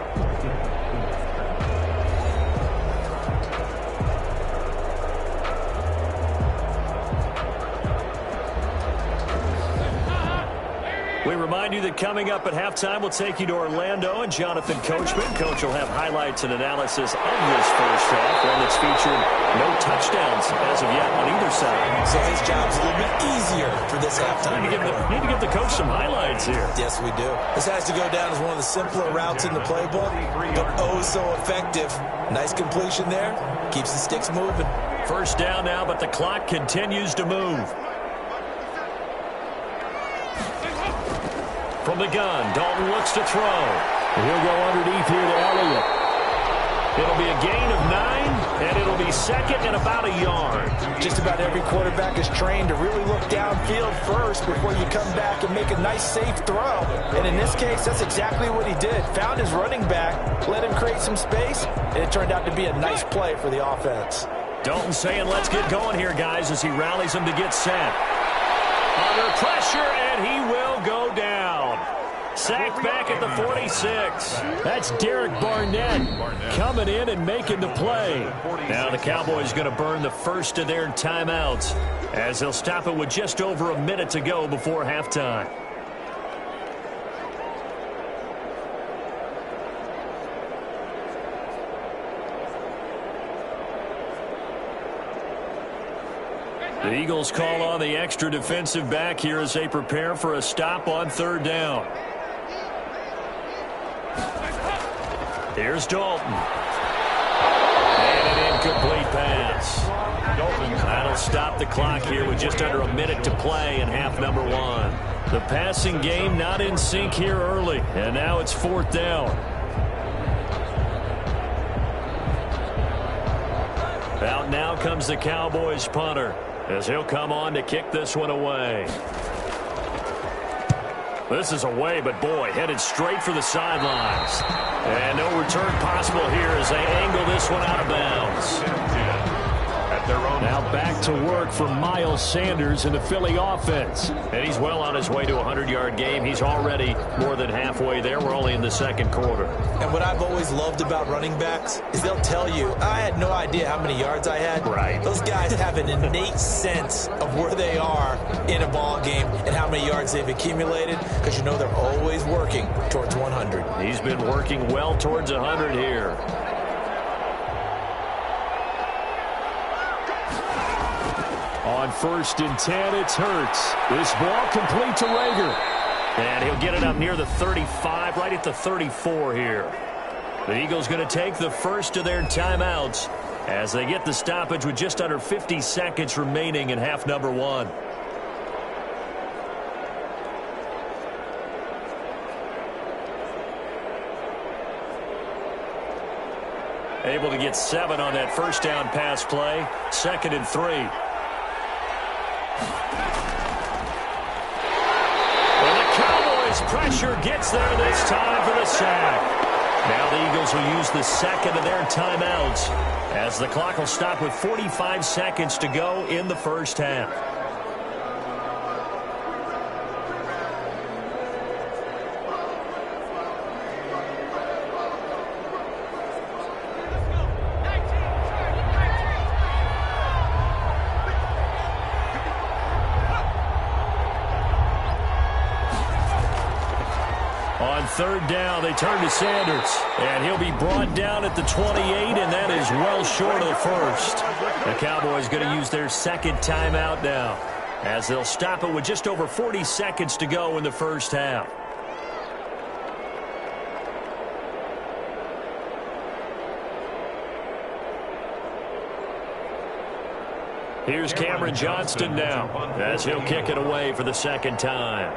We remind you that coming up at halftime, we'll take you to Orlando and Jonathan Coachman. Coach will have highlights and analysis of this first half, one that's featured no touchdowns as of yet on either side.
So his job's a little bit easier for this halftime.
Need to give the coach some highlights here.
Yes, we do. This has to go down as one of the simpler routes in the playbook, but oh so effective. Nice completion there. Keeps the sticks moving.
First down now, but the clock continues to move. From the gun, Dalton looks to throw. He'll go underneath here to Elliott. It'll be a gain of 9, and it'll be 2nd and about a yard.
Just about every quarterback is trained to really look downfield first before you come back and make a nice, safe throw. And in this case, that's exactly what he did. Found his running back, let him create some space, and it turned out to be a nice play for the offense.
Dalton saying, let's get going here, guys, as he rallies them to get set. Under pressure, and he will go down. Sacked back at the 46. That's Derek Barnett coming in and making the play. Now the Cowboys going to burn the first of their timeouts as they'll stop it with just over a minute to go before halftime. The Eagles call on the extra defensive back here as they prepare for a stop on 3rd down. Here's Dalton. And an incomplete pass. That'll stop the clock here with just under a minute to play in half number 1. The passing game not in sync here early, and now it's 4th down. Out now comes the Cowboys punter as he'll come on to kick this one away. This is away, but boy, headed straight for the sidelines. And no return possible here as they angle this one out of bounds. Now back to work for Miles Sanders in the Philly offense. And he's well on his way to a 100-yard game. He's already more than halfway there. We're only in the second quarter.
And what I've always loved about running backs is they'll tell you, I had no idea how many yards I had.
Right.
Those guys have an innate sense of where they are in a ball game and how many yards they've accumulated because you know they're always working towards 100.
He's been working well towards 100 here. On 1st and 10, it's Hurts. This ball complete to Rager. And he'll get it up near the 35, right at the 34 here. The Eagles going to take the first of their timeouts as they get the stoppage with just under 50 seconds remaining in half number 1. Able to get 7 on that first down pass play. 2nd and 3. Pressure gets there this time for the sack. Now the Eagles will use the 2nd of their timeouts as the clock will stop with 45 seconds to go in the first half. On 3rd down, they turn to Sanders, and he'll be brought down at the 28, and that is well short of the first. The Cowboys going to use their 2nd timeout now as they'll stop it with just over 40 seconds to go in the first half. Here's Cameron Johnston now as he'll kick it away for the 2nd time.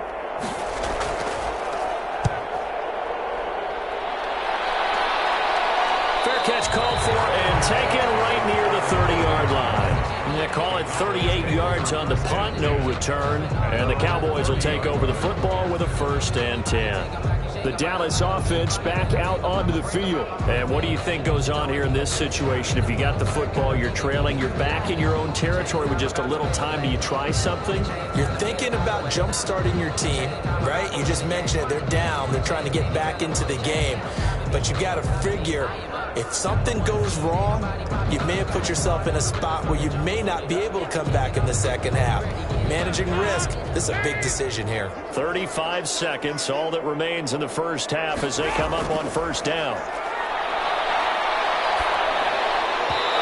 Catch called for and taken right near the 30-yard line. They call it 38 yards on the punt, no return. And the Cowboys will take over the football with a 1st and 10. The Dallas offense back out onto the field. And what do you think goes on here in this situation? If you got the football, you're trailing, you're back in your own territory with just a little time. Do you try something?
You're thinking about jump-starting your team, right? You just mentioned it. They're down. They're trying to get back into the game. But you got to figure, if something goes wrong, you may have put yourself in a spot where you may not be able to come back in the second half. Managing risk, this is a big decision here.
35 seconds, all that remains in the first half as they come up on first down.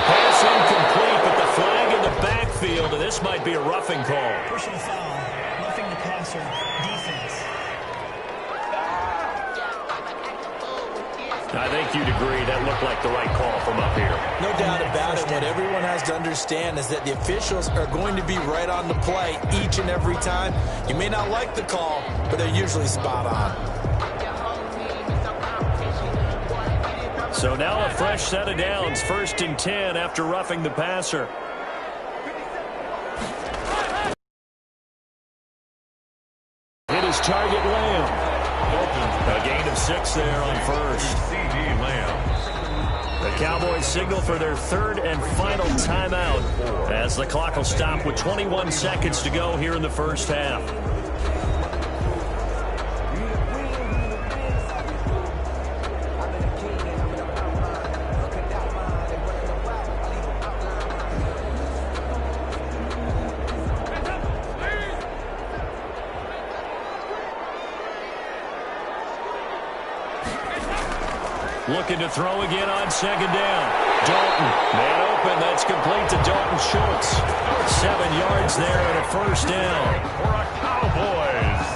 Pass incomplete, but the flag in the backfield, and this might be a roughing call.
Personal foul, roughing the passer, defense.
I think you'd agree that looked like the right call from up here.
No doubt about it. What everyone has to understand is that the officials are going to be right on the play each and every time. You may not like the call, but they're usually spot on.
So now a fresh set of downs, 1st and 10 after roughing the passer. Hit his target Lamb. A gain of 6 there on first. The Cowboys signal for their 3rd and final timeout as the clock will stop with 21 seconds to go here in the first half. Looking to throw again on 2nd down. Dalton, man open. That's complete to Dalton Schultz. 7 yards there and a first down.
For a Cowboys.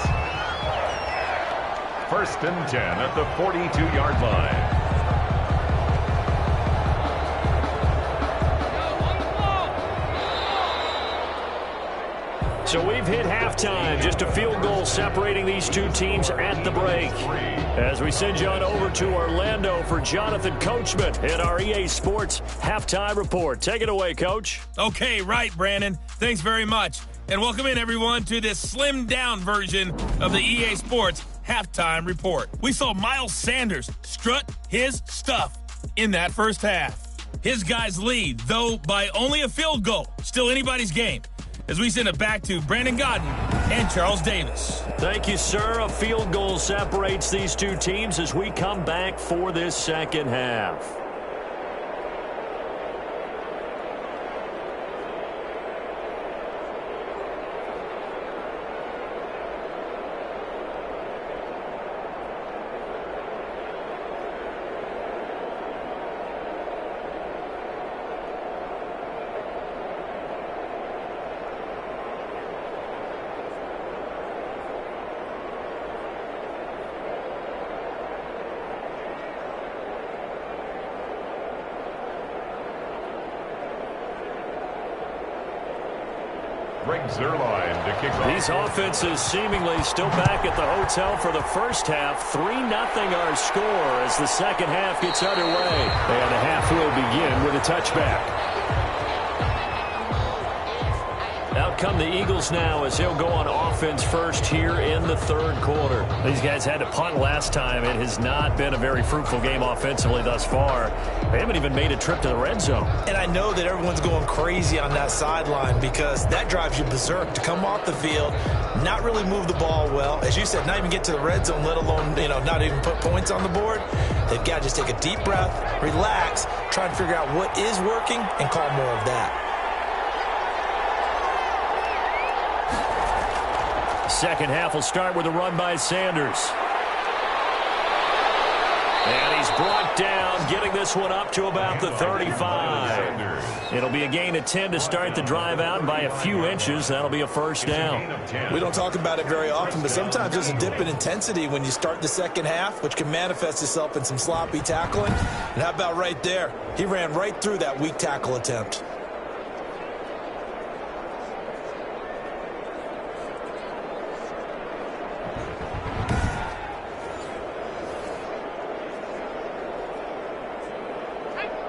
1st and 10 at the 42-yard line.
So we've hit halftime. Just a field goal separating these two teams at the break. As we send you on over to Orlando for Jonathan Coachman in our EA Sports Halftime Report. Take it away, Coach.
Okay, right, Brandon. Thanks very much. And welcome in, everyone, to this slimmed-down version of the EA Sports Halftime Report. We saw Miles Sanders strut his stuff in that first half. His guys lead, though by only a field goal. Still anybody's game. As we send it back to Brandon Godden and Charles Davis.
Thank you, sir. A field goal separates these two teams as we come back for this second half. These offenses seemingly still back at the hotel for the first half. 3-0 our score as the second half gets underway. And the half will begin with a touchback. Out come the Eagles now as they'll go on offense first here in the 3rd quarter. These guys had to punt last time. It has not been a very fruitful game offensively thus far. They haven't even made a trip to the red zone.
And I know that everyone's going crazy on that sideline because that drives you berserk to come off the field, not really move the ball well. As you said, not even get to the red zone, let alone, not even put points on the board. They've got to just take a deep breath, relax, try to figure out what is working, and call more of that.
Second half will start with a run by Sanders. And he's brought down, getting this one up to about the 35. It'll be a gain of 10 to start the drive out, and by a few inches, that'll be a first down.
We don't talk about it very often, but sometimes there's a dip in intensity when you start the second half, which can manifest itself in some sloppy tackling. And how about right there? He ran right through that weak tackle attempt.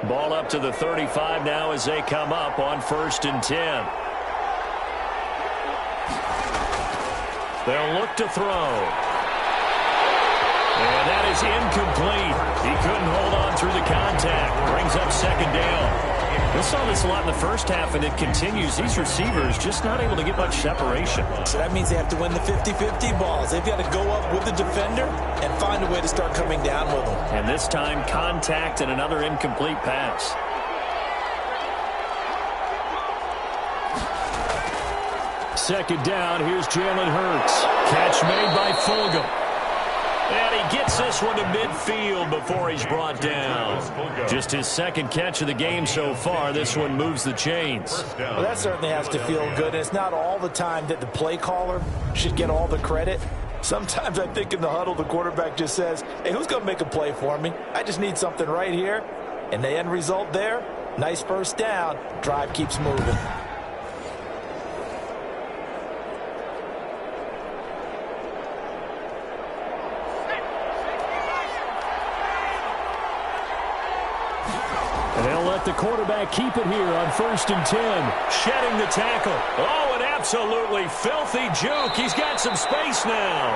Ball up to the 35 now as they come up on 1st and 10. They'll look to throw. And that is incomplete. He couldn't hold on through the contact. Brings up second down. We saw this a lot in the first half, and it continues. These receivers just not able to get much separation.
So that means they have to win the 50-50 balls. They've got to go up with the defender and find a way to start coming down with them.
And this time, contact and another incomplete pass. Second down, here's Jalen Hurts. Catch made by Fulgham. And he gets this one to midfield before he's brought down. Just his second catch of the game so far. This one moves the chains.
Well, that certainly has to feel good. It's not all the time that the play caller should get all the credit. Sometimes I think in the huddle, the quarterback just says, hey, who's going to make a play for me? I just need something right here. And the end result there, nice first down. Drive keeps moving.
The quarterback keep it here on 1st and 10. Shedding the tackle. Oh, an absolutely filthy juke. He's got some space now.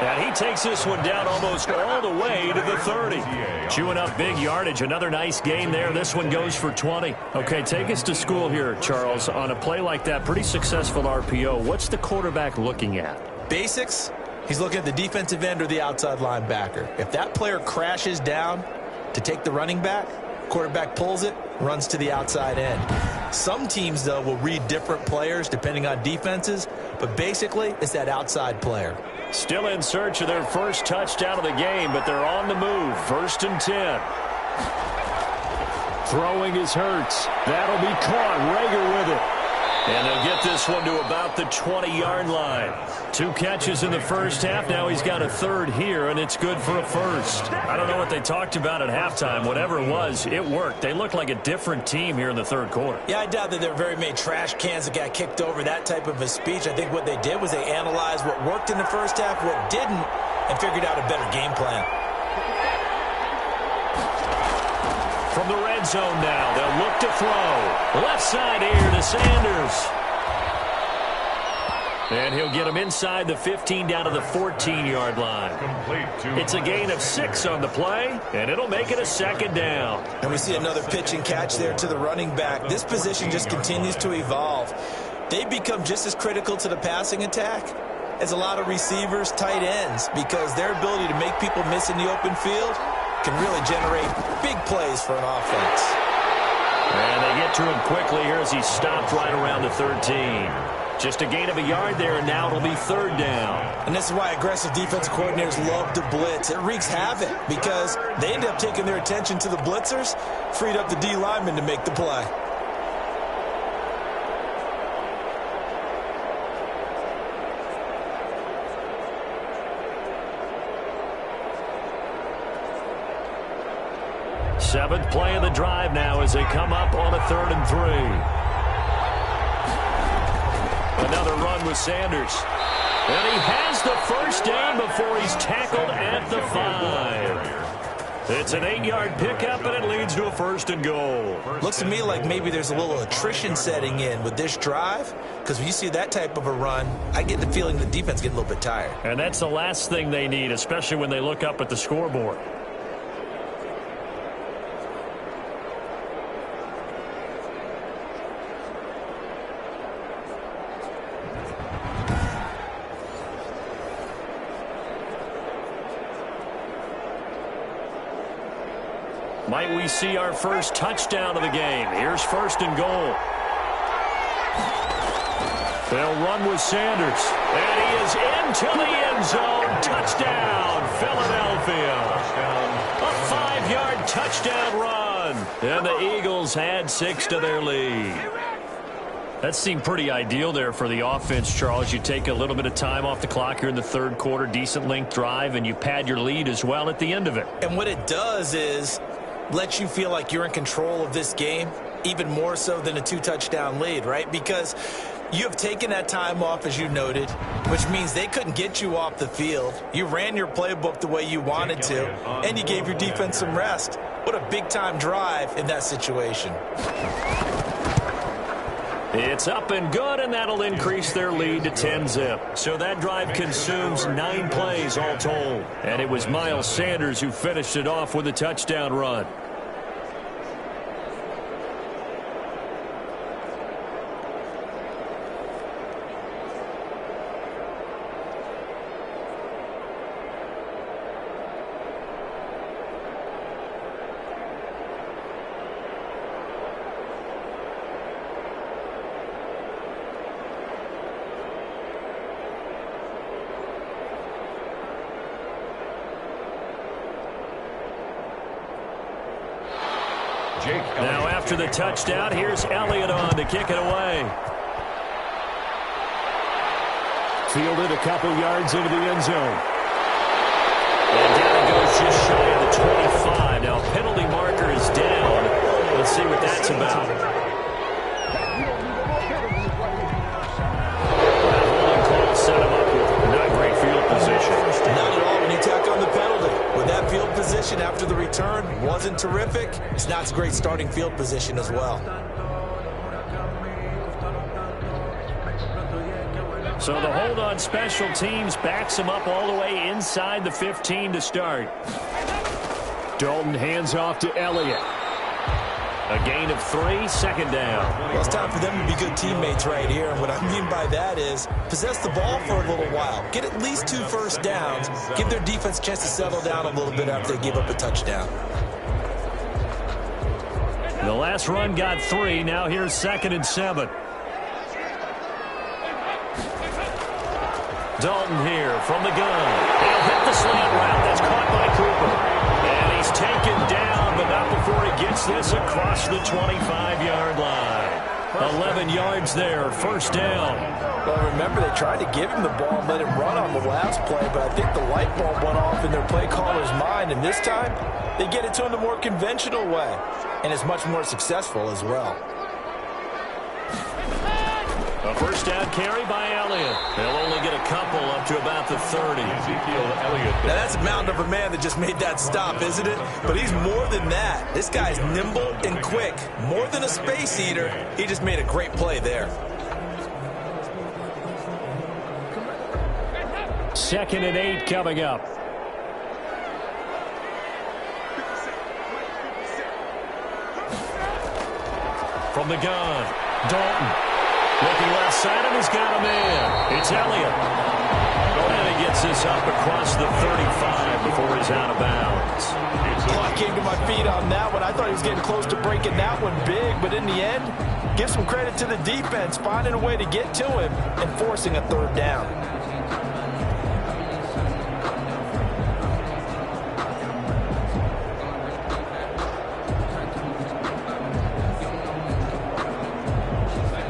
And he takes this one down almost all the way to the 30. Chewing up big yardage. Another nice gain there. This one goes for 20. Okay, take us to school here, Charles. On a play like that, pretty successful RPO. What's the quarterback looking at?
Basics. He's looking at the defensive end or the outside linebacker. If that player crashes down to take the running back, quarterback pulls it, runs to the outside end. Some teams, though, will read different players depending on defenses, but basically it's that outside player.
Still in search of their first touchdown of the game, but they're on the move. 1st and 10. Throwing is Hurts. That'll be caught. Rager with it. And they'll get this one to about the 20-yard line. 2 catches in the first half. Now he's got a third here, and it's good for a first. I don't know what they talked about at halftime. Whatever it was, it worked. They look like a different team here in the third quarter.
Yeah, I doubt that there were very many trash cans that got kicked over, that type of a speech. I think what they did was they analyzed what worked in the first half, what didn't, and figured out a better game plan.
From the red zone now, they'll look to throw. Left side here to Sanders. And he'll get him inside the 15 down to the 14-yard line. It's a gain of 6 on the play, and it'll make it a second down.
And we see another pitch and catch there to the running back. This position just continues to evolve. They've become just as critical to the passing attack as a lot of receivers, tight ends, because their ability to make people miss in the open field can really generate big plays for an offense.
And they get to him quickly here as he stopped right around the 13. Just a gain of a yard there, and now it'll be 3rd down.
And this is why aggressive defensive coordinators love to blitz. It wreaks havoc because they end up taking their attention to the blitzers, freed up the D lineman to make the play.
Seventh play of the drive now as they come up on a 3rd and 3. Another run with Sanders. And he has the first down before he's tackled at the 5. It's an 8-yard pickup, and it leads to a 1st and goal.
Looks to me like maybe there's a little attrition setting in with this drive, because when you see that type of a run, I get the feeling the defense getting a little bit tired.
And that's the last thing they need, especially when they look up at the scoreboard. Might we see our first touchdown of the game? Here's 1st and goal. They'll run with Sanders. And he is into the end zone. Touchdown, Philadelphia. A 5-yard touchdown run. And the Eagles add 6 to their lead. That seemed pretty ideal there for the offense, Charles. You take a little bit of time off the clock here in the 3rd quarter, decent length drive, and you pad your lead as well at the end of it.
And what it does is let you feel like you're in control of this game, even more so than a 2-touchdown lead, right? Because you have taken that time off, as you noted, which means they couldn't get you off the field. You ran your playbook the way you wanted to, and you gave your defense some rest. What a big-time drive in that situation.
It's up and good, and that'll increase their lead to 10-zip. So that drive consumes 9 plays all told. And it was Miles Sanders who finished it off with a touchdown run. Now after the touchdown, here's Elliott on to kick it away. Fielded a couple yards into the end zone. And down it goes just shy of the 25. Now penalty marker is down. Let's see what that's about. That holding call set him up with not great field position.
Not at all when you tack on the penalty. With that field position after the return wasn't terrific, it's not a great starting field position as well.
So the hold on special teams backs him up all the way inside the 15 to start. Dalton hands off to Elliott. A gain of 3, second down.
Well, it's time for them to be good teammates right here. And what I mean by that is possess the ball for a little while. Get at least 2 first downs. Give their defense a chance to settle down a little bit after they give up a touchdown.
The last run got 3. Now here's 2nd and 7. Dalton here from the gun. He'll hit the slant route. That's caught by Cooper. And he's taken down, but not before he gets this across the 25-yard line. 11 yards there, first down.
Well, remember, they tried to give him the ball and let him run on the last play, but I think the light bulb went off in their play caller's mind, and this time they get it to him the more conventional way, and it's much more successful as well.
A first down carry by Elliott. They'll only get a couple up to about the 30.
Now that's a mountain of a man that just made that stop, isn't it? But he's more than that. This guy's nimble and quick. More than a space eater, he just made a great play there.
2nd and 8 coming up. From the gun, Dalton. Looking left side, and he's got a man. It's Elliott. And he gets this up across the 35 before he's out of bounds.
Oh, I came to my feet on that one. I thought he was getting close to breaking that one big, but in the end, give some credit to the defense, finding a way to get to him and forcing a 3rd down.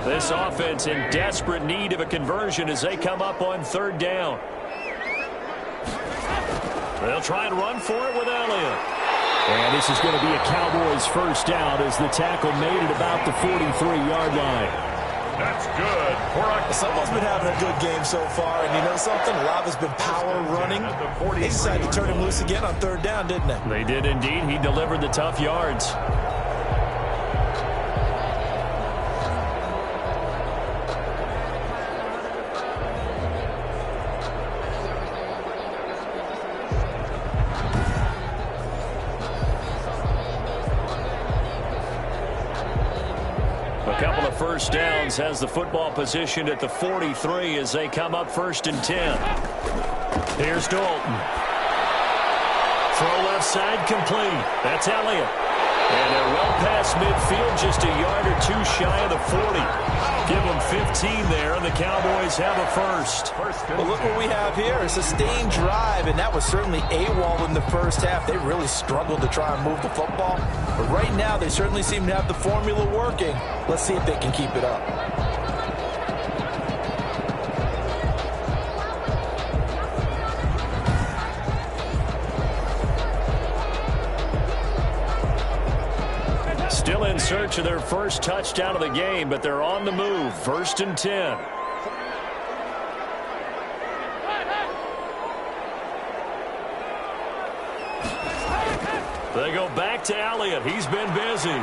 This offense in desperate need of a conversion as they come up on 3rd down. They'll try and run for it with Elliott. And this is going to be a Cowboys first down as the tackle made it about the 43-yard line.
That's good.
Someone's been having a good game so far, and you know something? A lot has been power running. They decided to turn him loose again on 3rd down, didn't they?
They did indeed. He delivered the tough yards. First downs has the football positioned at the 43 as they come up 1st and 10. Here's Dalton. Throw left side complete. That's Elliott. And they're well past midfield, just a yard or 2 shy of the 40. Give them 15 there, and the Cowboys have a first.
Well, look what we have here. A sustained drive, and that was certainly AWOL in the first half. They really struggled to try and move the football. But right now, they certainly seem to have the formula working. Let's see if they can keep it up.
Still in search of their first touchdown of the game, but they're on the move. 1st and 10. They go back to Elliott. He's been busy.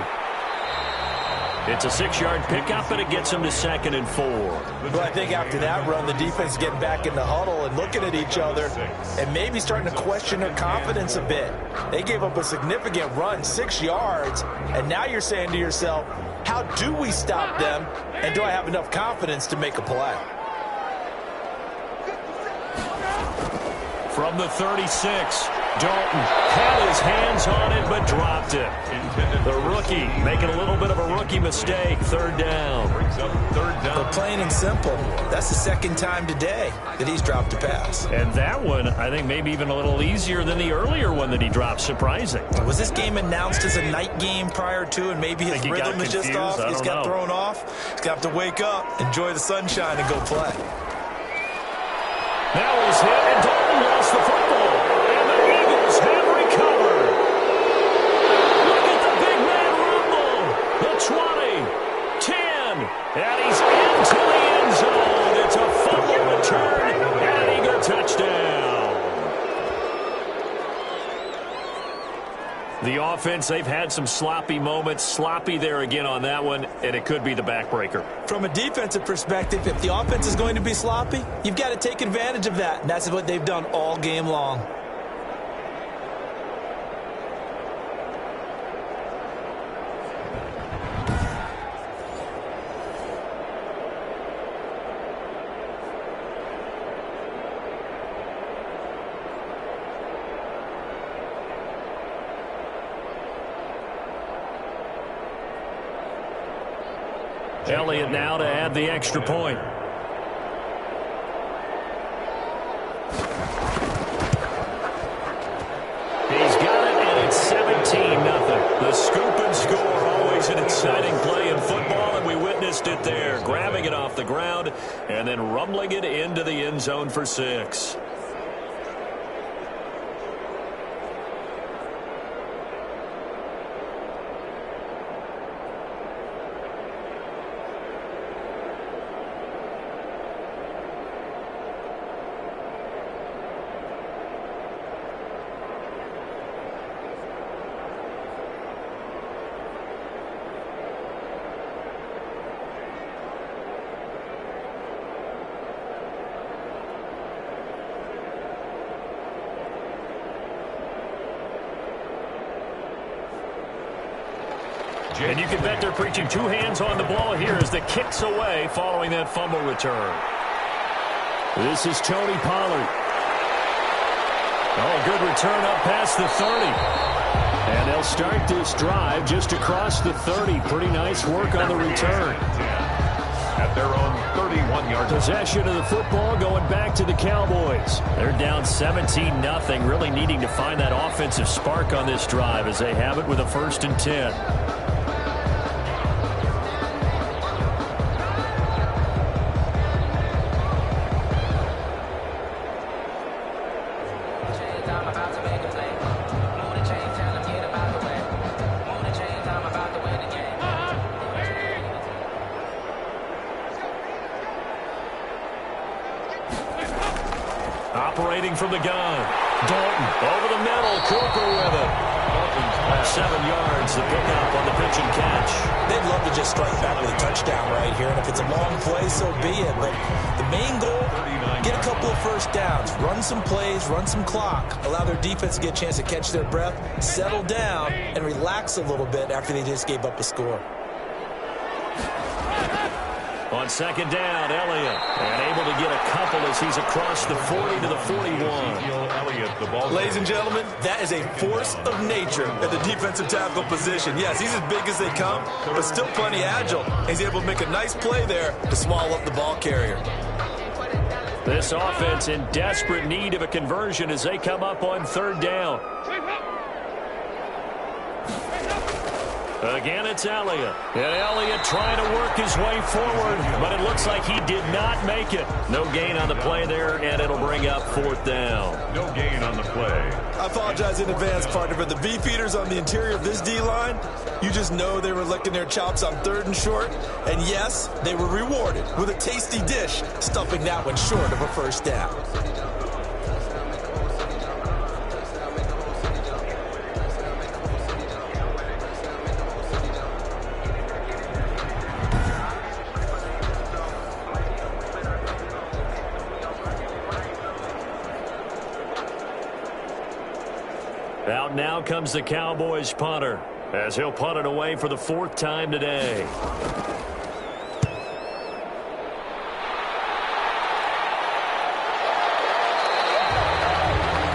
It's a 6-yard pickup, and it gets them to 2nd and 4.
Well, I think after that run, the defense is getting back in the huddle and looking at each other and maybe starting to question their confidence a bit. They gave up a significant run, 6 yards, and now you're saying to yourself, how do we stop them, and do I have enough confidence to make a play?
From the 36, Dalton had his hands on it but dropped it. The rookie making a little bit of a rookie mistake. 3rd down.
But plain and simple, that's the 2nd time today that he's dropped a pass.
And that one, I think, maybe even a little easier than the earlier one that he dropped. Surprising.
Was this game announced as a night game prior to, and maybe his rhythm is just off? He's got thrown off. He's going to have to wake up, enjoy the sunshine, and go play.
Now he's hit, and Dalton lost the football. And the Eagles have recovered. Look at the big man rumble. The 20, 10, and he's into the end zone. It's a fumble return and an Eagle touchdown. The offense, they've had some sloppy moments. Sloppy there again on that one, and it could be the backbreaker.
From a defensive perspective, if the offense is going to be sloppy, you've got to take advantage of that, and that's what they've done all game long.
Elliott now to add the extra point. He's got it, and it's 17-0. The scoop and score, always an exciting play in football, and we witnessed it there. Grabbing it off the ground and then rumbling it into the end zone for 6. And you can bet they're preaching 2 hands on the ball here as the kick's away following that fumble return. This is Tony Pollard. Oh, good return up past the 30. And they'll start this drive just across the 30. Pretty nice work on the return.
At their own 31-yard
possession of the football going back to the Cowboys. They're down 17-0, really needing to find that offensive spark on this drive as they have it with a 1st and 10.
Operating from the gun. Dalton over the middle. Cooper with it. 7 yards, the pickup on the pitch and catch.
They'd love to just strike back with a touchdown right here, and if it's a long play, so be it. But the main goal, get a couple of first downs, run some plays, run some clock, allow their defense to get a chance to catch their breath, settle down, and relax a little bit after they just gave up a score.
On 2nd down, Elliott, and able to get a couple as he's across the 40 to the 41.
Ladies and gentlemen, that is a force of nature at the defensive tackle position. Yes, he's as big as they come, but still plenty agile. He's able to make a nice play there to swallow up the ball carrier.
This offense in desperate need of a conversion as they come up on 3rd down. Again, it's Elliott. And Elliott trying to work his way forward, but it looks like he did not make it. No gain on the play there, and it'll bring up 4th down.
No gain on the play.
I apologize in advance, partner, but the beefeaters on the interior of this D-line, you just know they were licking their chops on 3rd and short. And yes, they were rewarded with a tasty dish, stuffing that one short of a first down.
now comes the Cowboys punter, as he'll punt it away for the 4th time today.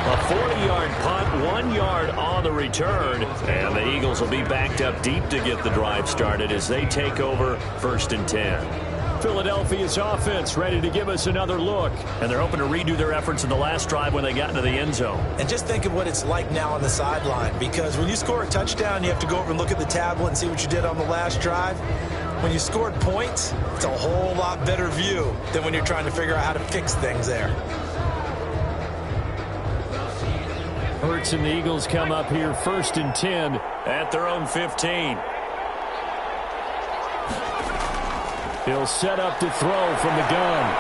A 40-yard punt, 1 yard on the return, and the Eagles will be backed up deep to get the drive started as they take over 1st and 10. Philadelphia's offense ready to give us another look, and they're hoping to redo their efforts in the last drive when they got into the end zone.
And just think of what it's like now on the sideline, because when you score a touchdown, you have to go over and look at the tablet and see what you did on the last drive. When you scored points, it's a whole lot better view than when you're trying to figure out how to fix things there.
Hurts and the Eagles come up here 1st and 10 at their own 15. He'll set up to throw from the gun.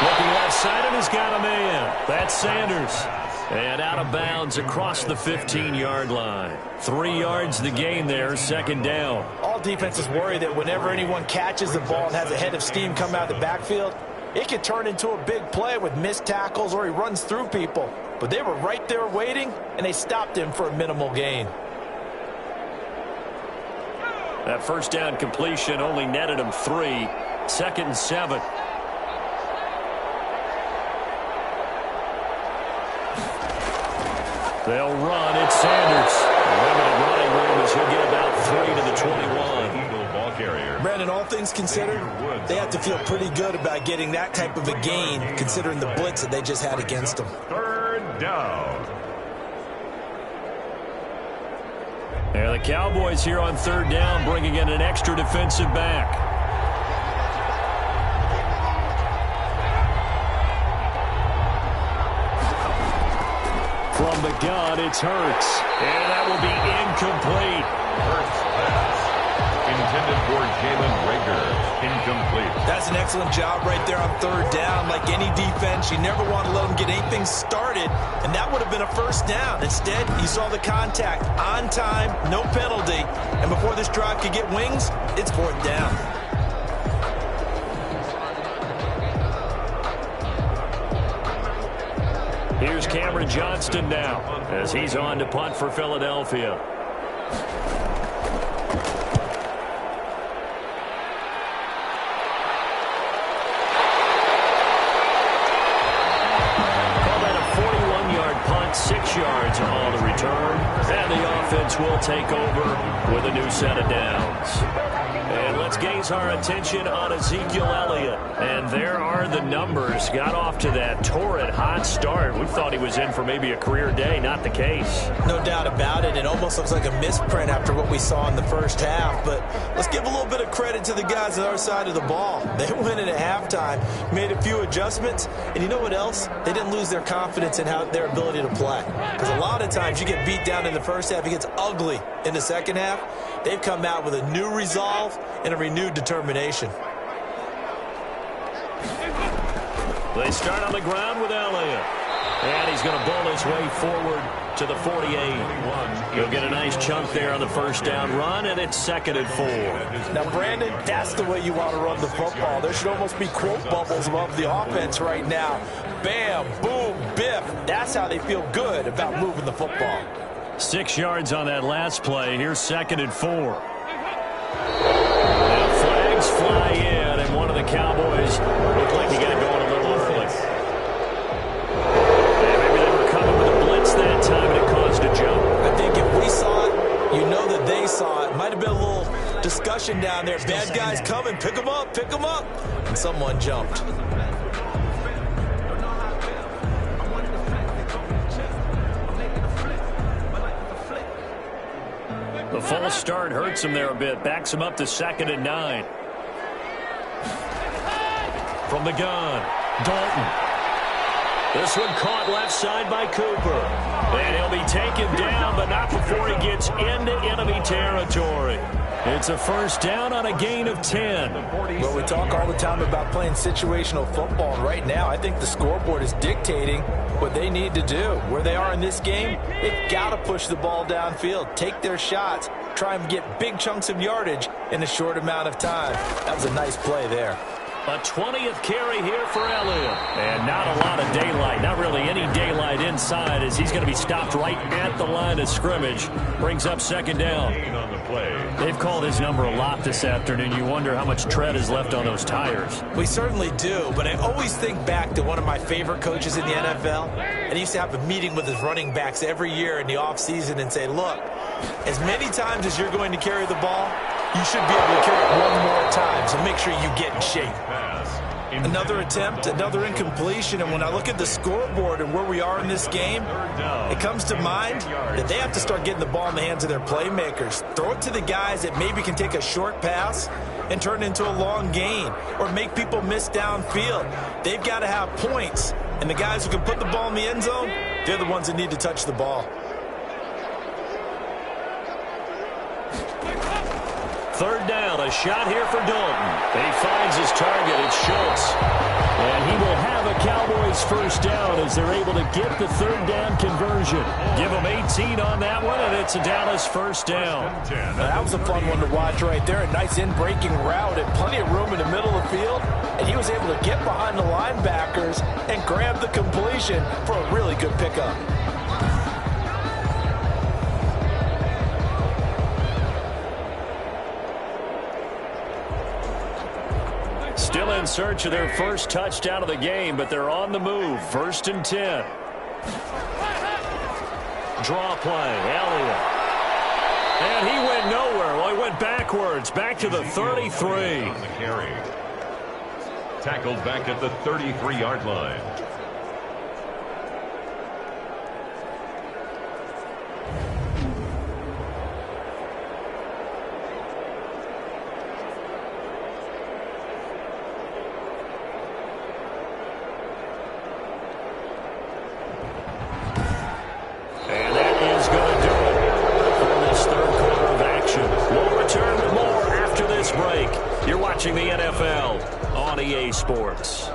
Looking left side, and he's got a man. That's Sanders. And out of bounds across the 15-yard line. 3 yards the gain there, 2nd down.
All defenses worry that whenever anyone catches the ball and has a head of steam come out of the backfield, it can turn into a big play with missed tackles or he runs through people. But they were right there waiting, and they stopped him for a minimal gain.
That 1st down completion only netted him 3. 2nd and 7. They'll run. It's Sanders. Limited running room as he'll get about 3 to the 21.
Eagle ball carrier.
Brandon, all things considered, they have to feel pretty good about getting that type of a gain, considering the blitz that they just had against them.
3rd down.
And the Cowboys here on 3rd down, bringing in an extra defensive back. From the gun, it's Hurts. And that will be incomplete.
Hurts pass. Intended for Jalen Reagor. Incomplete.
That's an excellent job right there on 3rd down. Like any defense, you never want to let them get anything started, and that would have been a 1st down. Instead, you saw the contact on time, no penalty, and before this drive could get wings, it's 4th down.
Here's Cameron Johnston now as he's on to punt for Philadelphia. Call that a 41-yard punt, 6 yards on the return, and the offense will take over with a new set of downs. And let's gaze our attention on Ezekiel Elliott. And there are the numbers. Got off to that torrid hot start. We thought he was in for maybe a career day. Not the case.
No doubt about it. It almost looks like a misprint after what we saw in the 1st half. But let's give a little bit of credit to the guys on our side of the ball. They went in at halftime, made a few adjustments. And you know what else? They didn't lose their confidence in their ability to play. Because a lot of times you get beat down in the 1st half. It gets ugly in the 2nd half. They've come out with a new resolve and a renewed determination.
They start on the ground with Elliott. And he's going to bowl his way forward to the 48. He'll get a nice chunk there on the 1st down run, and it's 2nd and 4.
Now, Brandon, that's the way you want to run the football. There should almost be quote bubbles above the offense right now. Bam, boom, biff. That's how they feel good about moving the football.
6 yards on that last play. Here's 2nd and 4. And flags fly in, and one of the Cowboys looked like he got going a little early. And maybe they were coming with a blitz that time, and it caused a jump.
I think if we saw it, you know that they saw it. Might have been a little discussion down there. Bad guys coming. Pick them up. Pick them up. And someone jumped.
The false start hurts him there a bit. Backs him up to 2nd and 9. From the gun, Dalton. This one caught left side by Cooper. And he'll be taken down, but not before he gets into enemy territory. It's a 1st down on a gain of 10.
Well, we talk all the time about playing situational football, and right now I think the scoreboard is dictating what they need to do. Where they are in this game, they've got to push the ball downfield, take their shots, try and get big chunks of yardage in a short amount of time. That was a nice play there.
A 20th carry here for Elliott. And not a lot of daylight. Not really any daylight inside as he's going to be stopped right at the line of scrimmage. Brings up second down. They've called his number a lot this afternoon. You wonder how much tread is left on those tires.
We certainly do, but I always think back to one of my favorite coaches in the NFL. And he used to have a meeting with his running backs every year in the offseason and say, look, as many times as you're going to carry the ball, you should be able to carry it one more time, so make sure you get in shape. Another attempt, another incompletion, and when I look at the scoreboard and where we are in this game, it comes to mind that they have to start getting the ball in the hands of their playmakers. Throw it to the guys that maybe can take a short pass and turn it into a long gain or make people miss downfield. They've got to have points, and the guys who can put the ball in the end zone, they're the ones that need to touch the ball.
Third down, a shot here for Dalton. He finds his target, it's Schultz. And he will have a Cowboys first down as they're able to get the third down conversion. Give him 18 on that one, and it's a Dallas first down.
That was a fun one to watch right there. A nice in-breaking route and plenty of room in the middle of the field. And he was able to get behind the linebackers and grab the completion for a really good pickup.
Still in search of their first touchdown of the game, but they're on the move. 1st and 10. Draw play, Elliott. And he went nowhere. Well, he went backwards, back to the 33.
On the carry. Tackled back at the 33-yard line.
You're watching the NFL on EA Sports.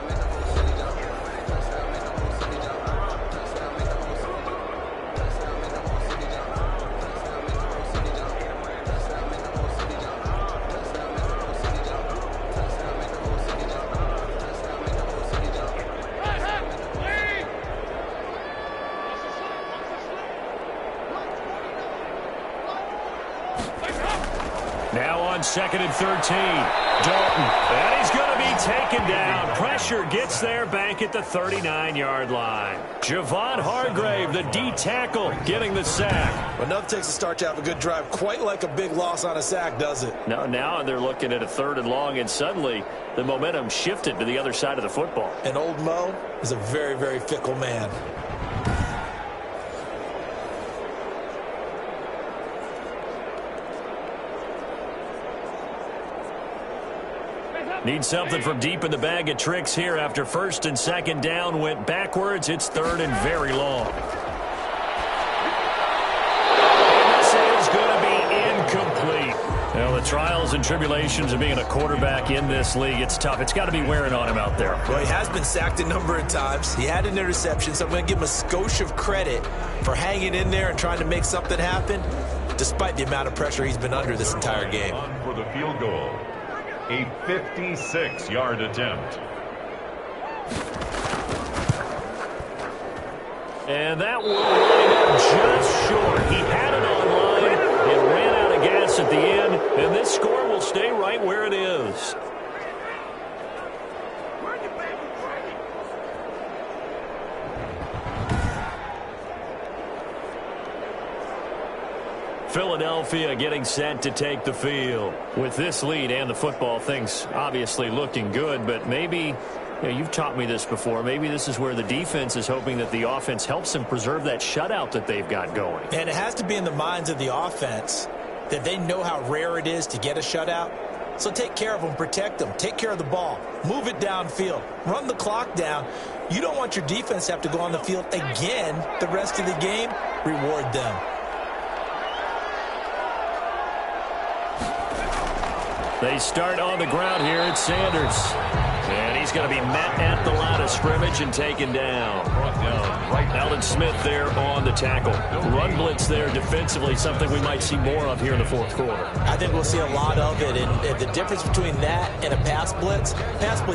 Now on 2nd and 13. Dalton. And he's going to be taken down. Pressure gets there back at the 39-yard line. Javon Hargrave, the D tackle, getting the sack.
Well, nothing takes a start to have a good drive quite like a big loss on a sack, does it?
No, now they're looking at a 3rd and long, and suddenly the momentum shifted to the other side of the football.
And old Mo is a very, very fickle man.
Need something from deep in the bag of tricks here after 1st and 2nd down went backwards. It's 3rd and very long. And this is going to be incomplete. Well, the trials and tribulations of being a quarterback in this league, it's tough. It's got to be wearing on him out there.
Well, he has been sacked a number of times. He had an interception, so I'm going to give him a skosh of credit for hanging in there and trying to make something happen, despite the amount of pressure he's been under this entire game.
On for the field goal. A 56-yard attempt.
And that will line up just short. He had it on line. It ran out of gas at the end, and this score will stay right where it is. Philadelphia getting set to take the field. With this lead and the football, things obviously looking good, but maybe, you've taught me this before, maybe this is where the defense is hoping that the offense helps them preserve that shutout that they've got going.
And it has to be in the minds of the offense that they know how rare it is to get a shutout. So take care of them, protect them, take care of the ball, move it downfield, run the clock down. You don't want your defense to have to go on the field again the rest of the game. Reward them.
They start on the ground here. It's Sanders. And he's going to be met at the line of scrimmage and taken down. Alden Smith there on the tackle. Run blitz there defensively, something we might see more of here in the fourth quarter.
I think we'll see a lot of it. And the difference between that and a pass blitz,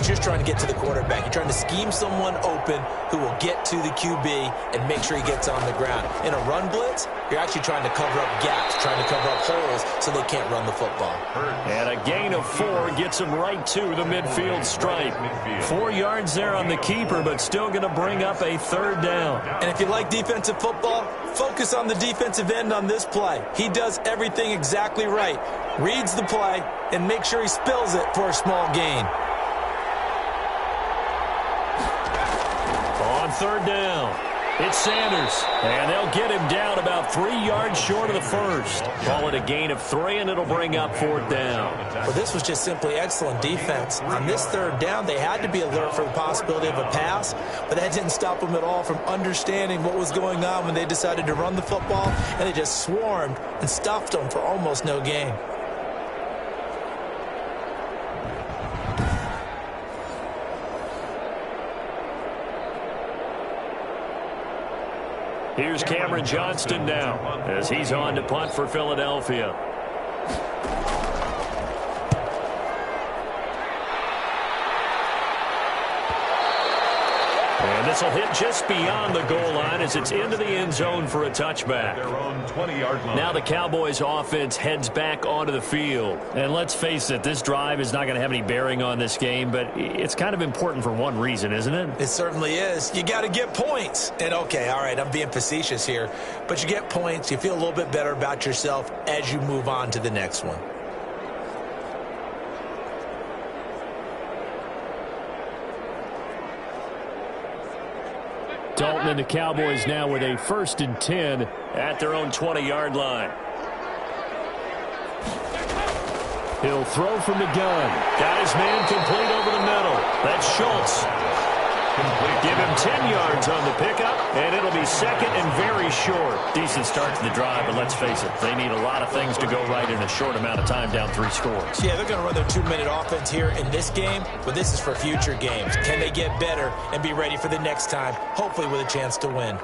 you're trying to get to the quarterback. You're trying to scheme someone open who will get to the QB and make sure he gets on the ground. In a run blitz, you're actually trying to cover up gaps, trying to cover up holes so they can't run the football.
And a gain of 4 gets him right to the midfield stripe. 4 yards there on the keeper, but still going to bring up a third down.
And if you like defensive football, focus on the defensive end on this play. He does everything exactly right. Reads the play and makes sure he spills it for a small gain.
On third down, it's Sanders, and they'll get him down about 3 yards short of the first. Call it a gain of 3, and it'll bring up fourth down.
Well, this was just simply excellent defense. On this third down, they had to be alert for the possibility of a pass, but that didn't stop them at all from understanding what was going on when they decided to run the football, and they just swarmed and stuffed them for almost no gain.
Here's Cameron Johnston now as he's on to punt for Philadelphia. And this will hit just beyond the goal line as it's into the end zone for a touchback.
Their own 20-yard line.
Now the Cowboys offense heads back onto the field. And let's face it, this drive is not going to have any bearing on this game, but it's kind of important for one reason, isn't it?
It certainly is. You got to get points. And okay, all right, I'm being facetious here, but you get points, you feel a little bit better about yourself as you move on to the next one.
Dalton and the Cowboys now with a 1st and 10 at their own 20-yard line. He'll throw from the gun. Got his man complete over the middle. That's Schultz. Give him 10 yards on the pickup, and it'll be second and very short. Decent start to the drive, but let's face it, they need a lot of things to go right in a short amount of time down 3 scores.
Yeah, they're going to run their 2-minute offense here in this game, but this is for future games. Can they get better and be ready for the next time, hopefully with a chance to win?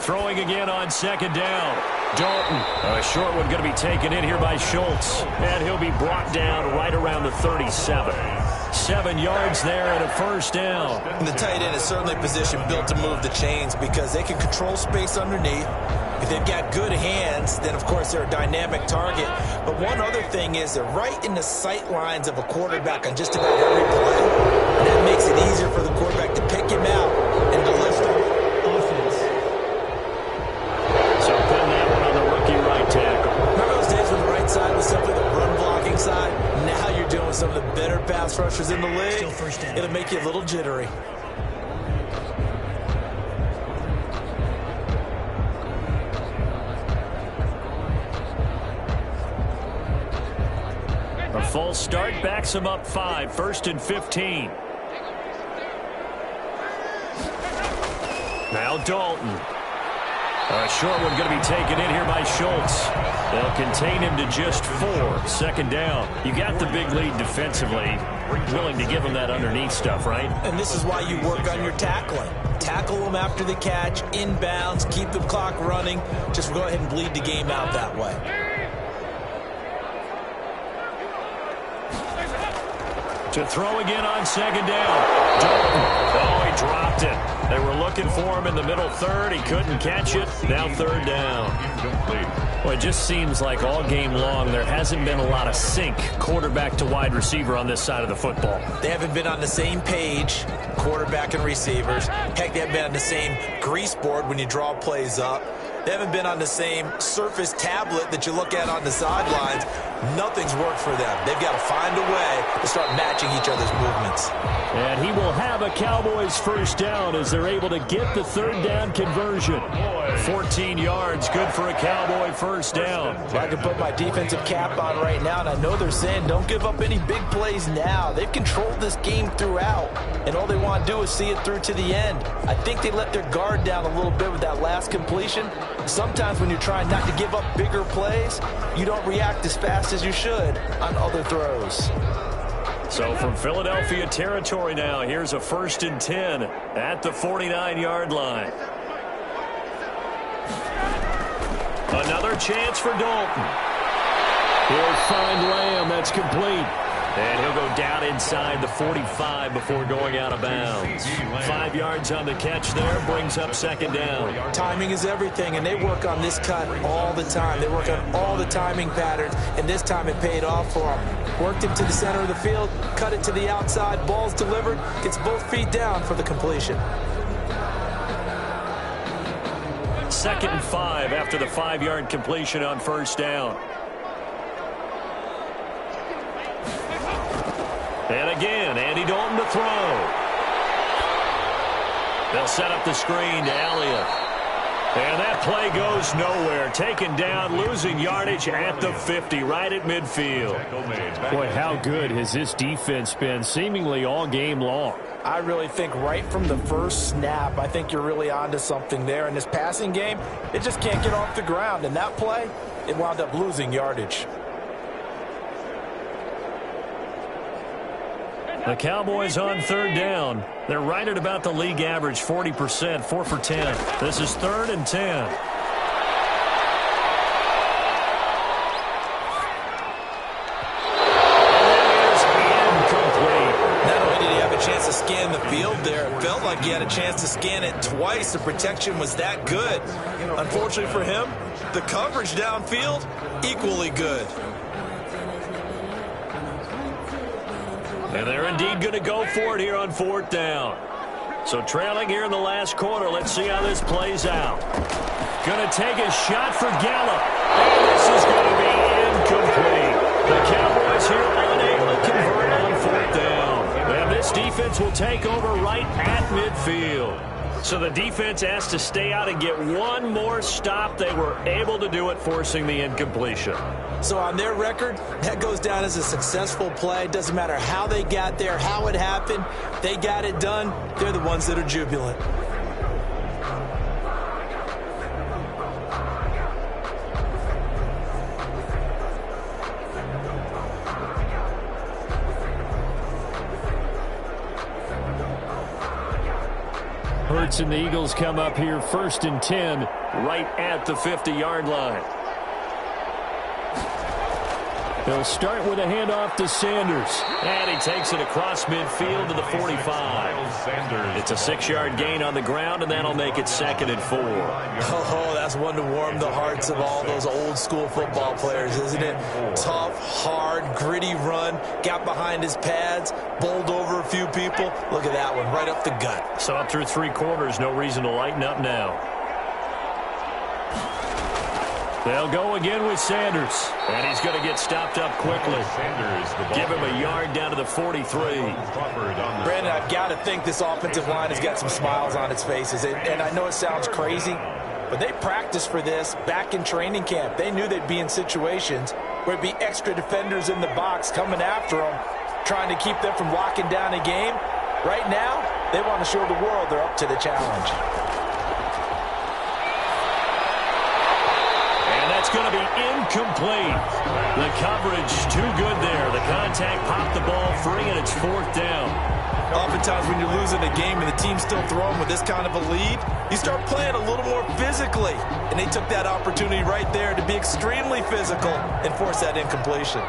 Throwing again on 2nd down. Dalton, a short one going to be taken in here by Schultz, and he'll be brought down right around the 37. 7 yards there and a 1st down.
And the tight end is certainly a position built to move the chains because they can control space underneath. If they've got good hands, then of course they're a dynamic target. But one other thing is they're right in the sight lines of a quarterback on just about every play. And that makes it easier for the quarterback to pick him out and to lift him. Offense.
So pin that one on the rookie right tackle.
Remember those days when the right side was simply the run blocking side? Now you're dealing with some of the better pass rushers in the league.
Still first down.
It'll make you a little jittery.
A false start backs him up 5, 1st and 15. Now Dalton. A short one going to be taken in here by Schultz. They'll contain him to just 4. 2nd down. You got the big lead defensively. Willing to give him that underneath stuff, right?
And this is why you work on your tackling. Tackle them after the catch, inbounds, keep the clock running. Just go ahead and bleed the game out that way.
To throw again on 2nd down. Dalton. Oh, he dropped it. They were looking for him in the middle 3rd. He couldn't catch it. Now 3rd down. Well, it just seems like all game long there hasn't been a lot of sync quarterback to wide receiver on this side of the football.
They haven't been on the same page, quarterback and receivers. Heck, they haven't been on the same grease board when you draw plays up. They haven't been on the same surface tablet that you look at on the sidelines. Nothing's worked for them. They've got to find a way to start matching each other's movements.
And he will have a Cowboys 1st down as they're able to get the 3rd down conversion. 14 yards, good for a Cowboy 1st down.
I can put my defensive cap on right now, and I know they're saying don't give up any big plays now. They've controlled this game throughout, and all they want to do is see it through to the end. I think they let their guard down a little bit with that last completion. Sometimes when you're trying not to give up bigger plays, you don't react as fast as you should on other throws.
So from Philadelphia territory now, here's a 1st and 10 at the 49-yard line. Another chance for Dalton. He'll find Lamb. That's complete. And he'll go down inside the 45 before going out of bounds. 5 yards on the catch there, brings up 2nd down.
Timing is everything, and they work on this cut all the time. They work on all the timing patterns, and this time it paid off for them. Worked him to the center of the field, cut it to the outside, ball's delivered, gets both feet down for the completion.
2nd and 5 after the 5-yard completion on 1st down. And again, Andy Dalton to throw. They'll set up the screen to Elliott. And that play goes nowhere. Taken down, losing yardage at the 50, right at midfield.
Boy, how good has this defense been seemingly all game long?
I really think right from the first snap, I think you're really onto something there. In this passing game, it just can't get off the ground. And that play, it wound up losing yardage.
The Cowboys on 3rd down. They're right at about the league average, 40%, 4 for 10. This is 3rd and 10.
Not only did he have a chance to scan the field there, it felt like he had a chance to scan it twice. The protection was that good. Unfortunately for him, the coverage downfield, equally good.
And they're indeed going to go for it here on 4th down. So trailing here in the last quarter. Let's see how this plays out. Going to take a shot for Gallup. And this is going to be incomplete. The Cowboys here unable to convert on 4th down. And this defense will take over right at midfield. So the defense has to stay out and get one more stop. They were able to do it, forcing the incompletion.
So on their record, that goes down as a successful play. Doesn't matter how they got there, how it happened. They got it done. They're the ones that are jubilant.
Hurts and the Eagles come up here 1st and 10 right at the 50-yard line. They'll start with a handoff to Sanders.
And he takes it across midfield to the 45. It's a 6-yard gain on the ground, and that'll make it 2nd and 4.
Oh, that's one to warm the hearts of all those old-school football players, isn't it? Tough, hard, gritty run, got behind his pads, bowled over a few people. Look at that one, right up the gut.
So up through 3 quarters, no reason to lighten up now. They'll go again with Sanders. And he's going to get stopped up quickly. Give him a yard down to the 43.
Brandon, I've got to think this offensive line has got some smiles on its faces. And I know it sounds crazy, but they practiced for this back in training camp. They knew they'd be in situations where it'd be extra defenders in the box coming after them, trying to keep them from locking down a game. Right now, they want to show the world they're up to the challenge.
It's going to be incomplete. The coverage too good there. The contact popped the ball free, and it's 4th down.
Oftentimes when you're losing a game and the team's still throwing with this kind of a lead, you start playing a little more physically. And they took that opportunity right there to be extremely physical and force that incompletion.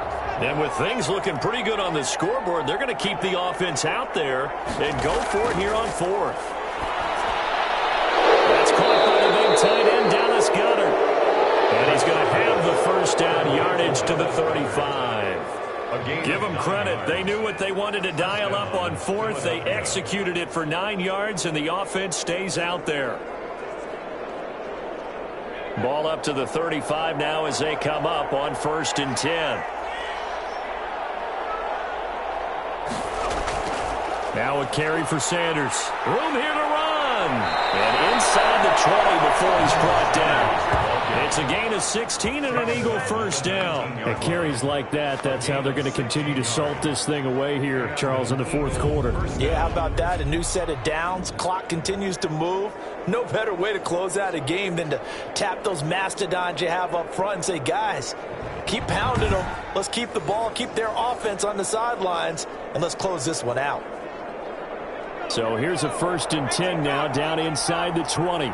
And with things looking pretty good on the scoreboard, they're going to keep the offense out there and go for it here on 4th. That's caught by the big tight end, Dallas Goedert. And he's going to have the 1st down yardage to the 35. Give them credit. They knew what they wanted to dial up on 4th. They executed it for 9 yards, and the offense stays out there. Ball up to the 35 now as they come up on 1st and 10. Now a carry for Sanders. Room here to run. And inside the 20 before he's brought down.
It's a gain of 16 and an Eagle first down.
And carries like that, that's how they're going to continue to salt this thing away here, Charles, in the fourth quarter.
Yeah, how about that? A new set of downs. Clock continues to move. No better way to close out a game than to tap those mastodons you have up front and say, guys, keep pounding them. Let's keep the ball, keep their offense on the sidelines, and let's close this one out.
So here's a 1st and 10 now, down inside the 20.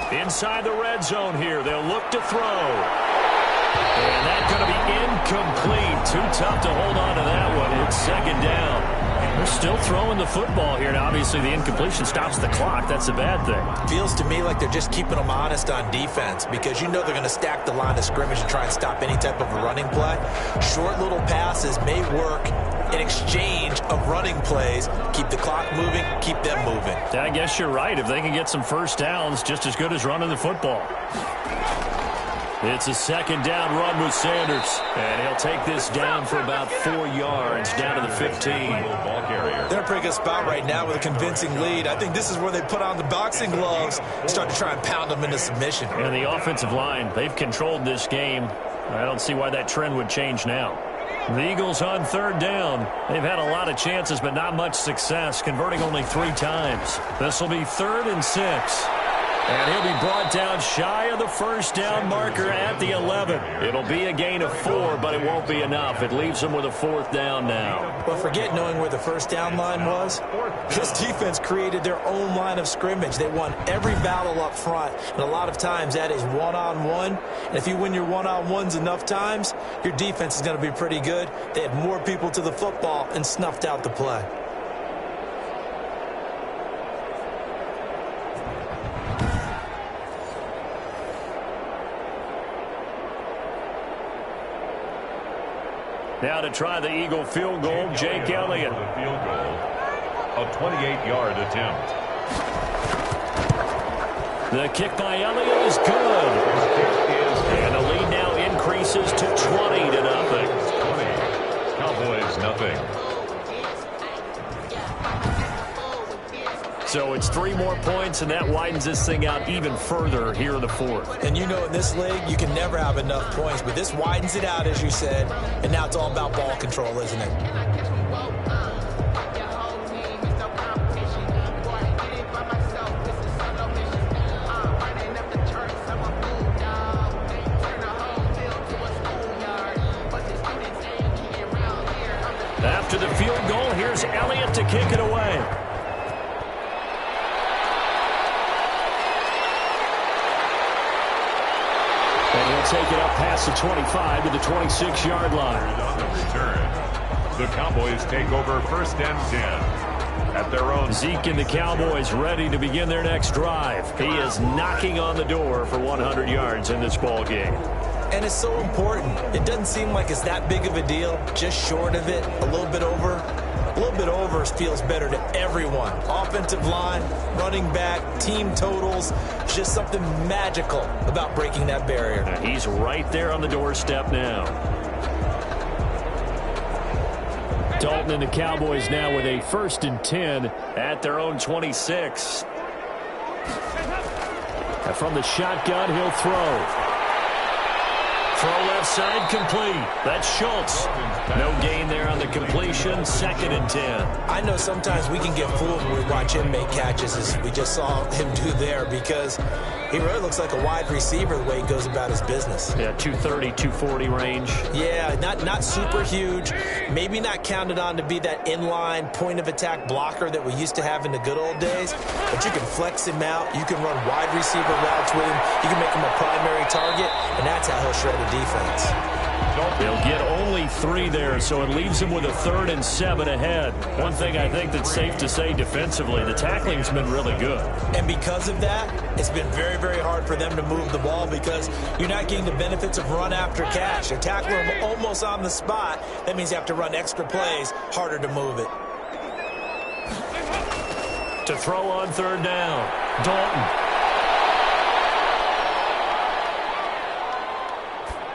Inside the red zone here. They'll look to throw. And that's going to be incomplete. Too tough to hold on to that one. It's 2nd down.
They're still throwing the football here, and obviously the incompletion stops the clock. That's a bad thing.
Feels to me like they're just keeping them honest on defense because you know they're going to stack the line of scrimmage and try and stop any type of a running play. Short little passes may work in exchange of running plays. Keep the clock moving, keep them moving.
I guess you're right. If they can get some first downs, just as good as running the football.
It's a 2nd down run with Sanders. And he'll take this down for about 4 yards, down to the 15.
They're in a pretty good spot right now with a convincing lead. I think this is where they put on the boxing gloves, start to try and pound them into submission.
And the offensive line, they've controlled this game. I don't see why that trend would change now.
The Eagles on 3rd down. They've had a lot of chances, but not much success, converting only 3 times. This will be 3rd and 6. And he'll be brought down shy of the 1st down marker at the 11. It'll be a gain of 4, but it won't be enough. It leaves them with a 4th down now.
Well, forget knowing where the 1st down line was. This defense created their own line of scrimmage. They won every battle up front, and a lot of times that is one-on-one. And if you win your one-on-ones enough times, your defense is going to be pretty good. They had more people to the football and snuffed out the play.
Now to try the Eagle field goal, Jake Elliott.
Field goal, a 28-yard attempt.
The kick by Elliott is good. And the lead now increases to 20-0.
20. Cowboys, nothing.
So it's 3 more points, and that widens this thing out even further here in the 4th.
And you know in this league, you can never have enough points, but this widens it out, as you said, and now it's all about ball control, isn't it?
After the field goal, here's Elliott to kick it away.
And he'll take it up past the 25 to the 26-yard line.
On the return, the Cowboys take over 1st and 10 at their own.
Zeke and the Cowboys ready to begin their next drive. He is knocking on the door for 100 yards in this ball game.
And it's so important. It doesn't seem like it's that big of a deal, just short of it, a little bit over. A little bit over feels better to everyone. Offensive line, running back, team totals. It's just something magical about breaking that barrier.
He's right there on the doorstep now.
Dalton and the Cowboys now with a 1st and 10
at their own 26.
And from the shotgun, he'll throw.
Throw left side complete. That's Schultz. No gain there on the completion. 2nd and 10.
I know sometimes we can get fooled when we watch him make catches, as we just saw him do there, because he really looks like a wide receiver the way he goes about his business.
Yeah, 230, 240 range.
Yeah, not super huge. Maybe not counted on to be that inline point-of-attack blocker that we used to have in the good old days. But you can flex him out. You can run wide receiver routes with him. You can make him a primary target, and that's how he'll shred a defense.
They'll get only 3 there, so it leaves them with a 3rd and 7 ahead. One thing I think that's safe to say defensively, the tackling's been really good.
And because of that, it's been very, very hard for them to move the ball because you're not getting the benefits of run after catch. You're tackling them almost on the spot. That means you have to run extra plays, harder to move it.
To throw on 3rd down, Dalton.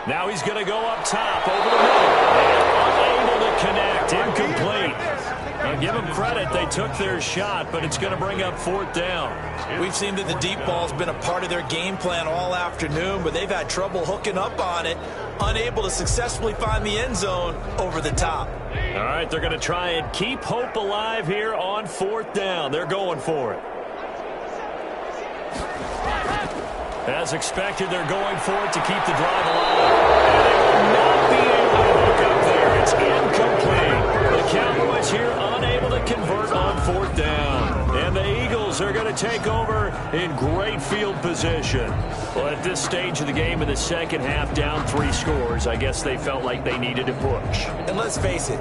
Now he's going to go up top over the middle. And unable to connect. Incomplete. I'll give them credit. They took their shot, but it's going to bring up 4th down.
We've seen that the deep ball's been a part of their game plan all afternoon, but they've had trouble hooking up on it, unable to successfully find the end zone over the top.
All right, they're going to try and keep hope alive here on 4th down. They're going for it. As expected, they're going for it to keep the drive alive. And they will not be able to hook up there. It's incomplete. The Cowboys here unable to convert on 4th down. And the Eagles are going to take over in great field position. Well, at this stage of the game in the second half, down 3 scores, I guess they felt like they needed to push.
And let's face it,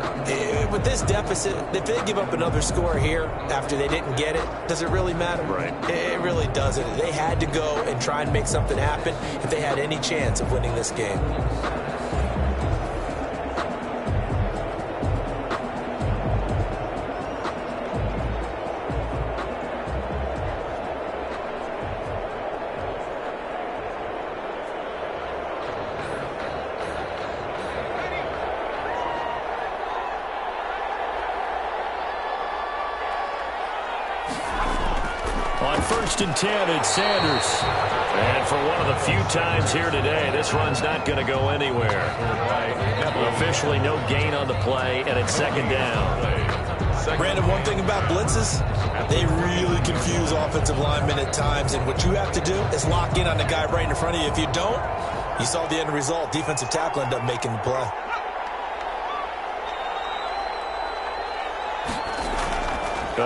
with this deficit, if they give up another score here after they didn't get it, does it really matter?
Right.
It really doesn't. They had to go and try and make something happen if they had any chance of winning this game.
On 1st and 10, it's Sanders. And for one of the few times here today, this run's not going to go anywhere. Officially no gain on the play, and it's 2nd down.
Brandon, one thing about blitzes, they really confuse offensive linemen at times, and what you have to do is lock in on the guy right in front of you. If you don't, you saw the end result. Defensive tackle ended up making the play.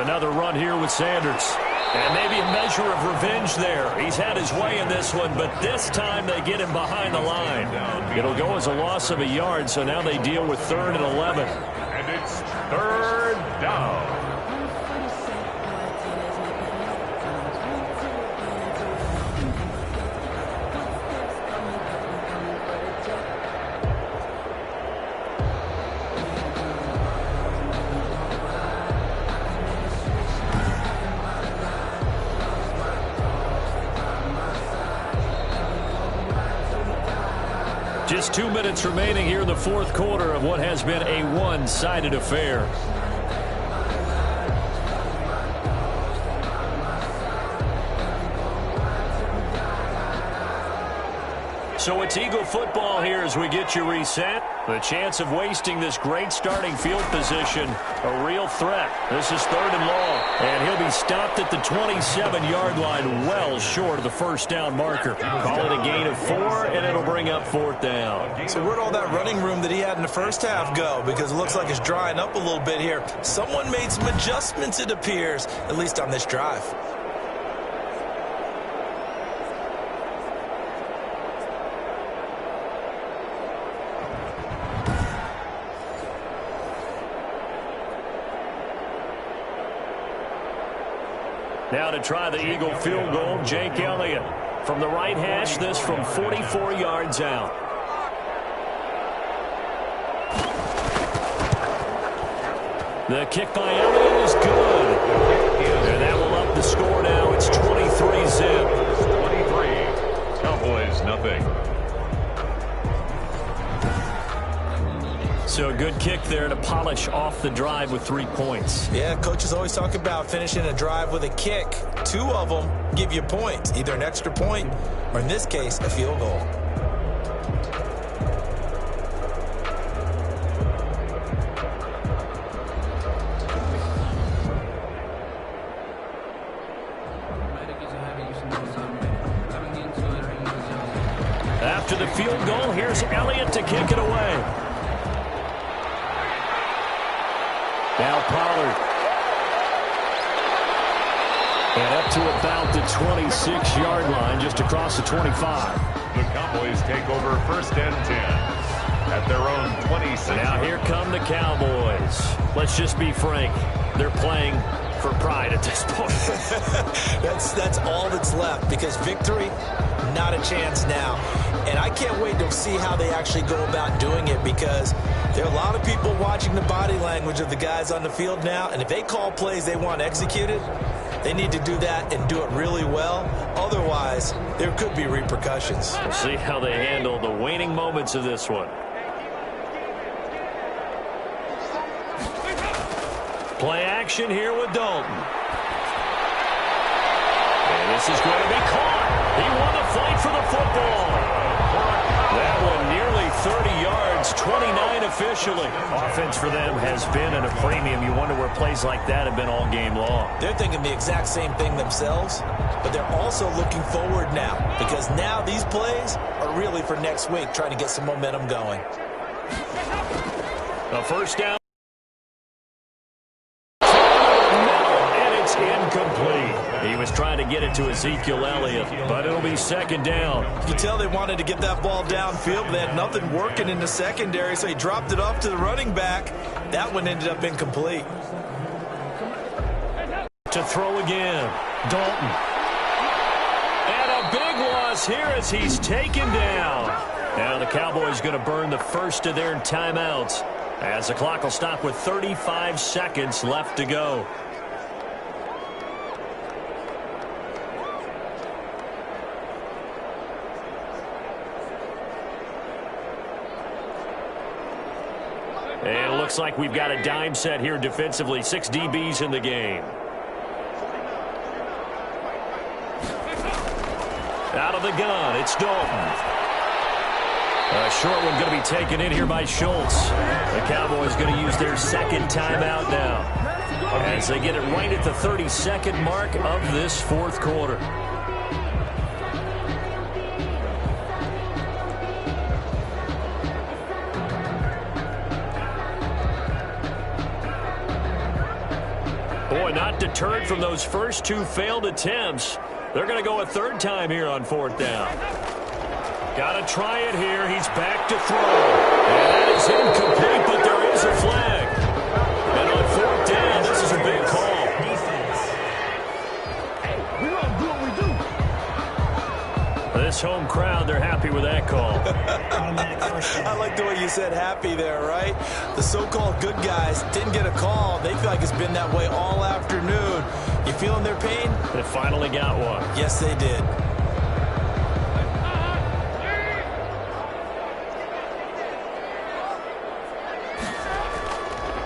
Another run here with Sanders. And maybe a measure of revenge there. He's had his way in this one, but this time they get him behind the line. It'll go as a loss of a yard, so now they deal with 3rd and 11.
And it's 3rd down.
Just 2 minutes remaining here in the 4th quarter of what has been a one-sided affair. So it's Eagle football here as we get you reset. The chance of wasting this great starting field position, a real threat. This is 3rd and long, and he'll be stopped at the 27-yard line, well short of the 1st down marker. Call it a gain of 4, and it'll bring up 4th down.
So where'd all that running room that he had in the first half go? Because it looks like it's drying up a little bit here. Someone made some adjustments, it appears, at least on this drive.
Now to try the Eagle field goal, Jake Elliott. From the right hash, this from 44 yards out. The kick by Elliott is good. And that will up the score now. It's 23-zip.
23. Cowboys, nothing.
So a good kick there to polish off the drive with 3 points.
Yeah, coaches always talk about finishing a drive with a kick. 2 of them give you points, either an extra point or, in this case, a field goal.
After the field goal, here's Elliott to kick it away. Now Pollard. And up to about the 26-yard line, just across the 25.
The Cowboys take over 1st and 10 at their own 26.
Now here come the Cowboys. Let's just be frank. They're playing for pride at this point.
That's all that's left, because victory, not a chance now. And I can't wait to see how they actually go about doing it, because there are a lot of people watching the body language of the guys on the field now, and if they call plays they want executed, they need to do that and do it really well. Otherwise, there could be repercussions.
We'll see how they handle the waning moments of this one. Play action here with Dalton. And this is going to be caught. He won the fight for the football. That one nearly 30 yards, 29 officially. Offense for them has been at a premium. You wonder where plays like that have been all game long.
They're thinking the exact same thing themselves, but they're also looking forward now because now these plays are really for next week, trying to get some momentum going.
A first down. And it's incomplete. He was trying to get it to Ezekiel Elliott, but it'll be second down.
You can tell they wanted to get that ball downfield, but they had nothing working in the secondary, so he dropped it off to the running back. That one ended up incomplete.
To throw again, Dalton. And a big loss here as he's taken down. Now the Cowboys going to burn the first of their timeouts as the clock will stop with 35 seconds left to go. And it looks like we've got a dime set here defensively. 6 DBs in the game. Out of the gun, it's Dalton. A short one going to be taken in here by Schultz. The Cowboys going to use their second timeout now as they get it right at the 30-second mark of this fourth quarter. Boy, not deterred from those first 2 failed attempts. They're going to go a third time here on fourth down. Got to try it here. He's back to throw. And that is incomplete, but there is a flag. And on fourth down, this is a big call.
Hey, we gonna do what we do.
This home crowd, they're happy with that call.
I like the way you said happy there, right? The so-called good guys didn't get a call. They feel like it's been that way all afternoon. You feeling their pain?
They finally got one.
Yes, they did.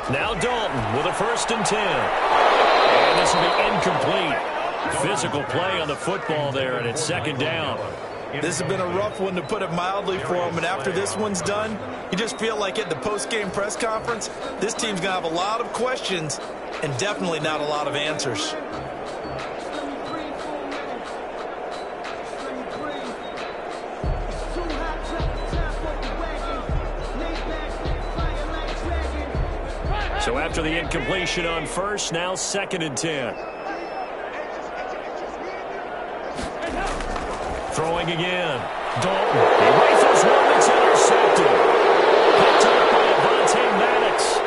Now Dalton with a 1st and 10. And this will be incomplete. Physical play on the football there, and it's second down.
This has been a rough one, to put it mildly, for him. And after this one's done, you just feel like at the post-game press conference, this team's going to have a lot of questions and definitely not a lot of answers.
So after the incompletion on first, now 2nd and 10. Throwing again. Dalton. He rifles one that's intercepted. Picked up by Avonte Maddox.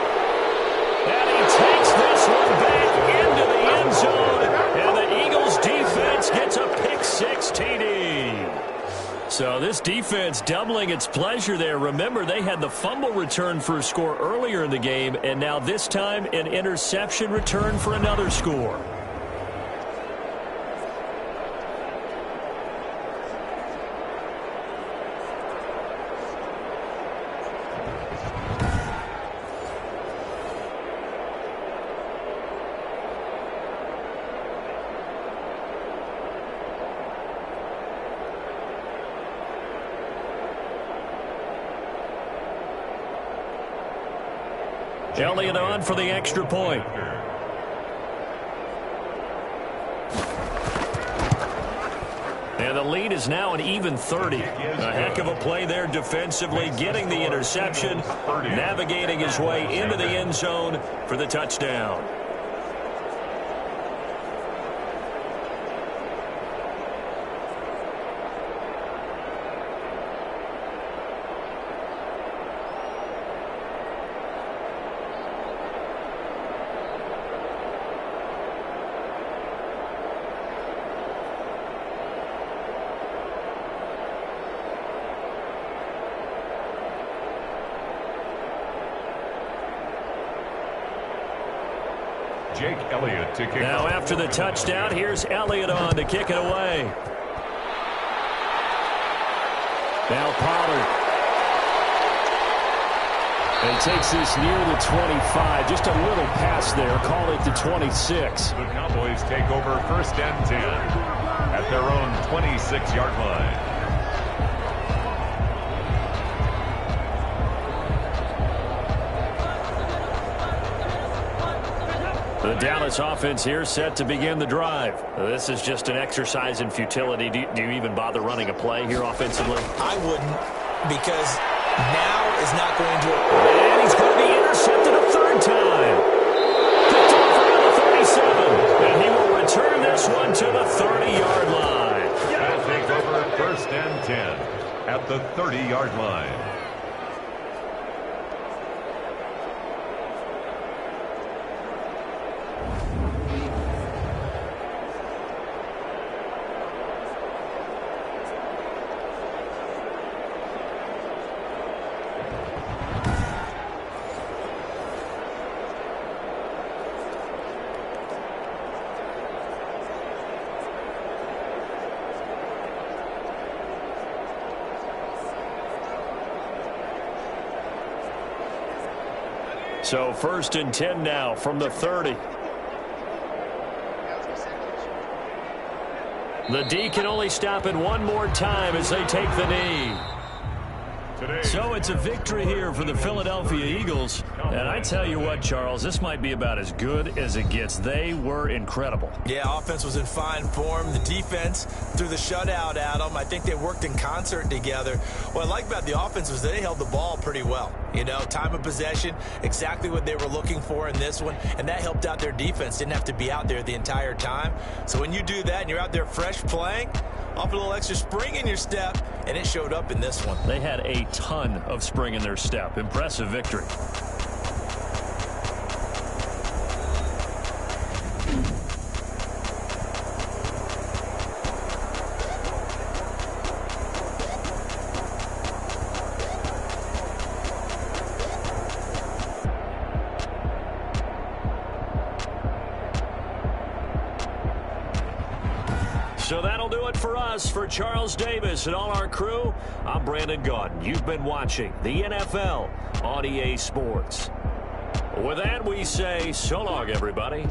And he takes this one back into the end zone. And the Eagles defense gets a pick-6 TD. So this defense doubling its pleasure there. Remember, they had the fumble return for a score earlier in the game, and now this time an interception return for another score. Elliott on for the extra point. And the lead is now an even 30. A heck of a play there defensively, getting the interception, navigating his way into the end zone for the touchdown.
Jake Elliott to kick
now
off.
After the touchdown, here's Elliott on to kick it away. Now Pollard.
He takes this near the 25. Just a little pass there. Call it the 26.
The Cowboys take over 1st and 10 at their own 26-yard line.
The Dallas offense here set to begin the drive. This is just an exercise in futility. Do you even bother running a play here offensively?
I wouldn't, because now is not going to...
And he's going to be intercepted a third time. Picked off around the 37. And he will return this one to the 30-yard line.
They'll take over 1st and 10 at the 30-yard line.
So 1st and 10 now from the 30. The D can only stop it one more time as they take the knee. So it's a victory here for the Philadelphia Eagles. And I tell you what, Charles, this might be about as good as it gets. They were incredible.
Yeah, offense was in fine form. The defense threw the shutout at them. I think they worked in concert together. What I like about the offense was they held the ball pretty well. You know, time of possession, exactly what they were looking for in this one. And that helped out their defense. Didn't have to be out there the entire time. So when you do that and you're out there fresh playing, off a little extra spring in your step, and it showed up in this one.
They had a ton of spring in their step. Impressive victory. So that'll do it for us. For Charles Davis and all our crew, I'm Brandon Gaudin. You've been watching the NFL on EA Sports. With that, we say so long, everybody.